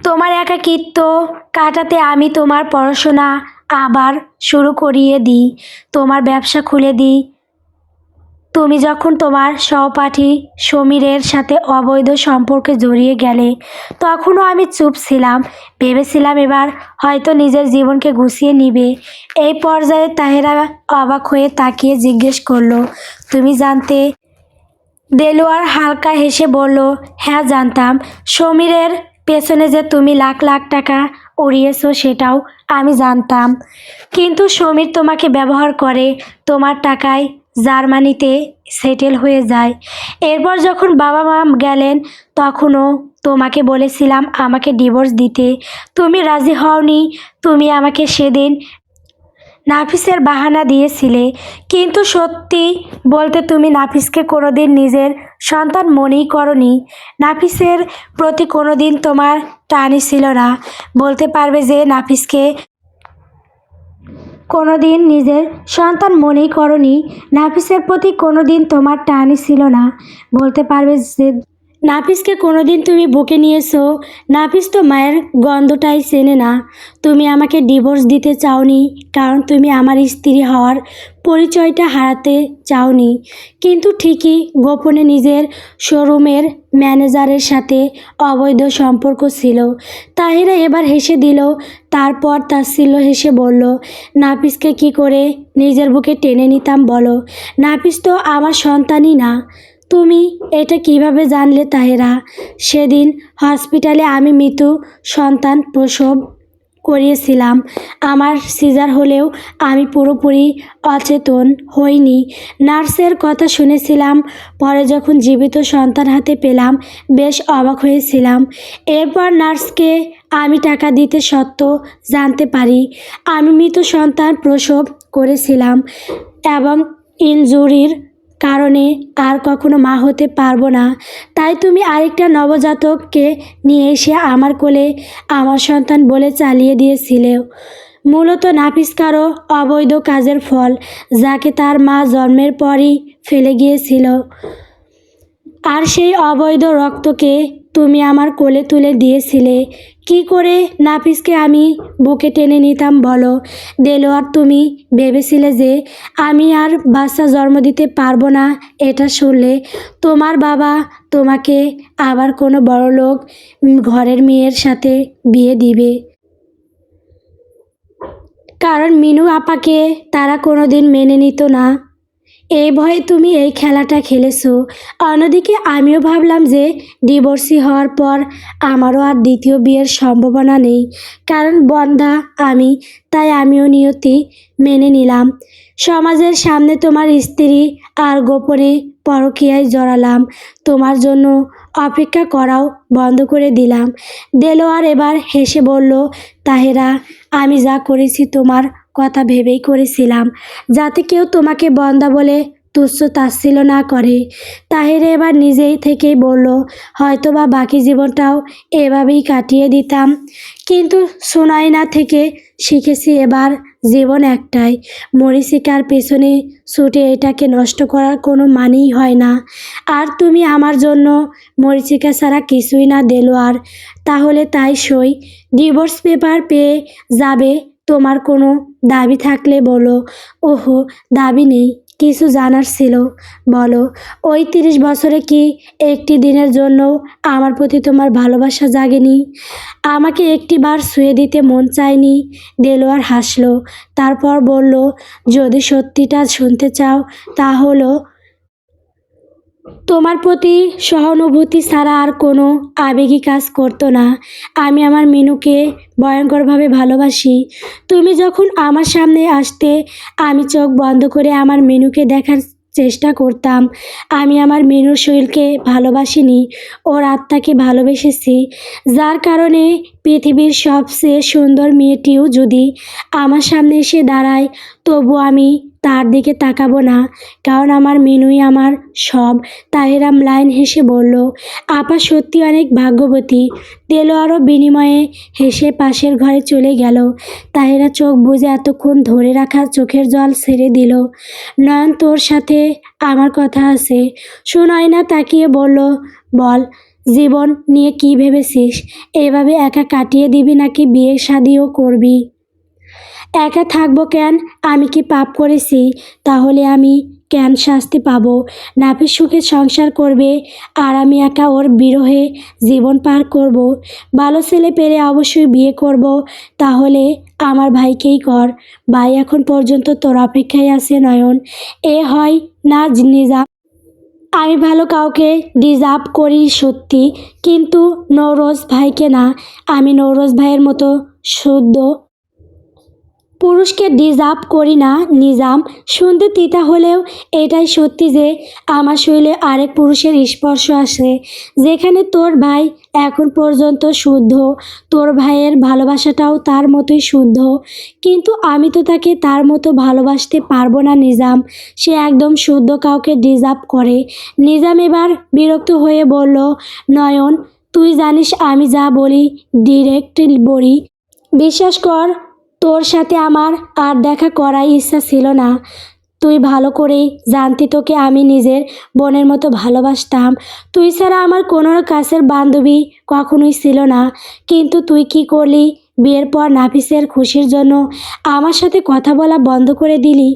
তোমার একাকিত্ব কাটাতে আমি তোমার পড়াশোনা আবার শুরু করিয়ে দিই, তোমার ব্যবসা খুলে দিই। তুমি যখন তোমার সহপাঠী সমীরের সাথে অবৈধ সম্পর্কে জড়িয়ে গেলে, তখনও আমি চুপ ছিলাম। ভেবেছিলাম এবার হয়তো নিজের জীবনকে গুছিয়ে নিবে। এই পর্যায়ে তাহেরা অবাক হয়ে তাকিয়ে জিজ্ঞেস করলো, তুমি জানতে? দেলোয়ার হালকা হেসে বলল, হ্যাঁ জানতাম। সমীরের পেছনে যে তুমি লাখ লাখ টাকা উড়িয়েছো সেটাও আমি জানতাম। কিন্তু সমীর তোমাকে ব্যবহার করে, তোমার টাকায় জার্মানিতে সেটেল হয়ে যায়। এরপর যখন বাবা মা গেলেন, তখনও তোমাকে বলেছিলাম আমাকে ডিভোর্স দিতে। তুমি রাজি হওনি। তুমি আমাকে সেদিন নাফিসের বাহানা দিয়েছিলে, কিন্তু সত্যি বলতে তুমি নাফিসকে কোনোদিন নিজের সন্তান মনেই করনি। নাফিসের প্রতি কোনোদিন তোমার টানই ছিল না। বলতে পারবে যে নাফিসকে কোনোদিন নিজের সন্তান মনেই করনি। নাফিসের প্রতি কোনোদিন তোমার টানই ছিল না। বলতে পারবে যে নাফিসকে কোনোদিন তুমি বুকে নিয়েছো। নাফিস তো মায়ের গন্ধটাই চেনে না। তুমি আমাকে ডিভোর্স দিতে চাওনি, কারণ তুমি আমার স্ত্রী হওয়ার পরিচয়টা হারাতে চাওনি। কিন্তু ঠিকই গোপনে নিজের শোরুমের ম্যানেজারের সাথে অবৈধ সম্পর্ক ছিল। তাহিরা এবার হেসে দিল। তারপর তাচ্ছিল্য হেসে বলল, নাফিসকে কি করে নিজের বুকে টেনে নিতাম বলো? নাফিস তো আমার সন্তানই না। তুমি এটা কিভাবে জানলে তাহেরা? সেদিন হসপিটালে আমি মৃত্যু সন্তান প্রসব করিয়েছিলাম। আমার সিজার হলেও আমি পুরোপুরি অচেতন হইনি। নার্সের কথা শুনেছিলাম। পরে যখন জীবিত সন্তান হাতে পেলাম বেশ অবাক হয়েছিলাম। এরপর নার্সকে আমি টাকা দিতে সত্ত্ব জানতে পারি আমি মৃত সন্তান প্রসব করেছিলাম এবং ইনজুরির কারণে আর কখনো মা হতে পারবো না। তাই তুমি আরেকটা নবজাতককে নিয়ে এসে আমার কোলে আমার সন্তান বলে চালিয়ে দিয়েছিলে। মূলত নাফিস কারো অবৈধ কাজের ফল, যাকে তার মা জন্মের পরই ফেলে গিয়েছিল। আর সেই অবৈধ রক্তকে তুমি আমার কোলে তুলে দিয়েছিলে। কি করে নাফিসকে আমি বুকে টেনে নিতাম বলো? দেলোয়ার, তুমি ভেবেছিলে যে আমি আর বাচ্চা জন্ম দিতে পারবো না? এটা শুনলে তোমার বাবা তোমাকে আবার কোনো বড়লোক ঘরের মেয়ের সাথে বিয়ে দিবে, কারণ মিনু আপাকে তারা কোনোদিন মেনে নিত না। এই ভয়ে তুমি এই খেলাটা খেলেছো। অন্যদিকে আমিও ভাবলাম যে ডিভোর্সি হওয়ার পর আমারও আর দ্বিতীয় বিয়ের সম্ভাবনা নেই, কারণ বন্ধা আমি। তাই আমিও নিয়তি মেনে নিলাম। সমাজের সামনে তোমার স্ত্রী আর গোপনে পরকীয়ায় জড়ালাম। তোমার জন্য অপেক্ষা করাও বন্ধ করে দিলাম। দেলোয়ার এবার হেসে বলল, তাহেরা, আমি যা করেছি তোমার কথা ভেবেই করেছিলাম, যাতে কেউ তোমাকে বন্দা বলে তুচ্ছ তাচ্ছিল্য না করে। তাহেরা এবার নিজেই থেকেই বলল, হয়তোবা বাকি জীবনটাও এভাবেই কাটিয়ে দিতাম, কিন্তু সুনাইনা থেকে শিখেছি এবার জীবন একটাই। মরীচিকার পেছনে ছুটে এটাকে নষ্ট করার কোনো মানেই হয় না। আর তুমি আমার জন্য মরীচিকা ছাড়া কিছুই না দেলোয়ার। তাহলে তাই সই। ডিভোর্স পেপার পেয়ে যাবে। তোমার কোনো দাবি থাকলে বলো। ওহো, দাবি নেই, কিছু জানার ছিল। বলো, ওই 30 বছরে কি একটি দিনের জন্য আমার প্রতি তোমার ভালোবাসা জাগেনি? আমাকে একটিবার ছুঁয়ে দিতে মন চায়নি? দেলোয়ার হাসলো। তারপর বলল, যদি সত্যিটা শুনতে চাও, তা হলো তোমার প্রতি সহানুভূতি ছাড়া আর কোনো আবেগী কাজ করতো না। আমি আমার মিনুকে ভয়ঙ্করভাবে ভালোবাসি। তুমি যখন আমার সামনে আসতে আমি চোখ বন্ধ করে আমার মিনুকে দেখার চেষ্টা করতাম। আমি আমার মিনুর শরীরকে ভালোবাসিনি, ওর আত্মাকে ভালোবেসেছি। যার কারণে পৃথিবীর সবচেয়ে সুন্দর মেয়েটিও যদি আমার সামনে এসে দাঁড়ায় তবু আমি তার দিকে তাকাবো না, কারণ আমার মিনুই আমার সব। তাহিরা ম্লান হেসে বলল, আপা সত্যি অনেক ভাগ্যবতী। দেলোয়ারও বিনিময়ে হেসে পাশের ঘরে চলে গেল। তাহিরা চোখ বুজে এতক্ষণ ধরে রাখা চোখের জল ছেড়ে দিল। নয়ন, তোর সাথে আমার কথা আছে। সুনয়না তাকিয়ে বলল, বল, জীবন নিয়ে কি ভেবেছিস? এভাবে একা কাটিয়ে দিবি নাকি বিয়ে শাদিও করবি? একা থাকবো কেন? আমি কি পাপ করেছি? তাহলে আমি কেন শাস্তি পাবো? নাফিস সুখে সংসার করবে আর আমি একা ওর বিরহে জীবন পার করব। ভালো ছেলে পেলে অবশ্যই বিয়ে করব। তাহলে আমার ভাইকেই কর। ভাই এখন পর্যন্ত তোর অপেক্ষায় আছে নয়ন। এ হয় না নিজাম। আমি ভালো কাউকে ডিজার্ভ করি সত্যি, কিন্তু নৌরোজ ভাইকে না। আমি নৌরোজ ভাইয়ের মতো শুদ্ধ পুরুষকে ডিজার্ভ করি না নিজাম। শুনতে তিতা হলেও এটাই সত্যি যে আমার শরীরে আরেক পুরুষের স্পর্শ আসে। যেখানে তোর ভাই এখন পর্যন্ত শুদ্ধ, তোর ভাইয়ের ভালোবাসাটাও তার মতোই শুদ্ধ, কিন্তু আমি তো তাকে তার মতো ভালোবাসতে পারবো না নিজাম। সে একদম শুদ্ধ কাউকে ডিজার্ভ করে। নিজাম এবার বিরক্ত হয়ে বলল, নয়ন, তুই জানিস আমি যা বলি ডিরেক্ট বলি। বিশ্বাস কর, তোর সাথে আমার আর দেখা করার ইচ্ছা ছিল না। তুই ভালো করেই জানতি তোকে আমি নিজের বোনের মতো ভালোবাসতাম। তুই ছাড়া আমার কোনো কাছের বান্ধবী কখনোই ছিল না। কিন্তু তুই কি করলি? বিয়ের পর নাফিসের খুশির জন্য আমার সাথে কথা বলা বন্ধ করে দিলি।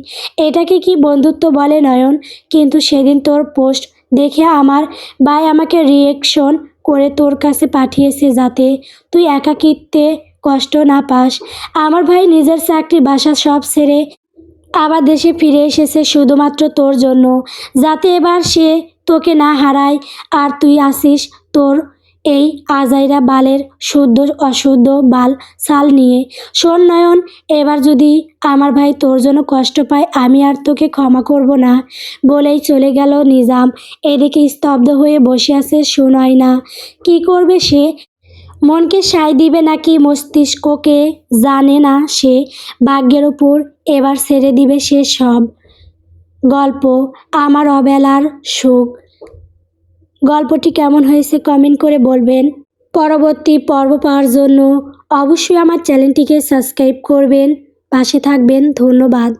এটাকে কি বন্ধুত্ব বলে নয়ন? কিন্তু সেদিন তোর পোস্ট দেখে আমার ভাই আমাকে রিয়েকশন করে তোর কাছে পাঠিয়েছে যাতে তুই একাকিত্বে কষ্ট না পাস। আমার ভাই নিজের চাকরি বাসা সব ছেড়ে আবার দেশে ফিরে এসেছে শুধুমাত্র তোর জন্য, যাতে এবার সে তোকে না হারায়। আর তুই আসিস তোর এই আজাইরা বালের শুদ্ধ অশুদ্ধ বাল ছাল নিয়ে। শোন নয়ন, এবার যদি আমার ভাই তোর জন্য কষ্ট পায় আমি আর তোকে ক্ষমা করব না। বলেই চলে গেল নিজাম। এদিকে স্তব্ধ হয়ে বসে আছে সুনয়না। কি করবে সে? মনকে সায় দিবে নাকি মস্তিষ্ককে জানে না সে। ভাগ্যের উপর এবার ছেড়ে দিবে সে সব। গল্প আমার অবেলার সুখ। গল্পটি কেমন হয়েছে কমেন্ট করে বলবেন। পরবর্তী পর্ব পাওয়ার জন্য অবশ্যই আমার চ্যানেলটিকে সাবস্ক্রাইব করবেন, পাশে থাকবেন। ধন্যবাদ।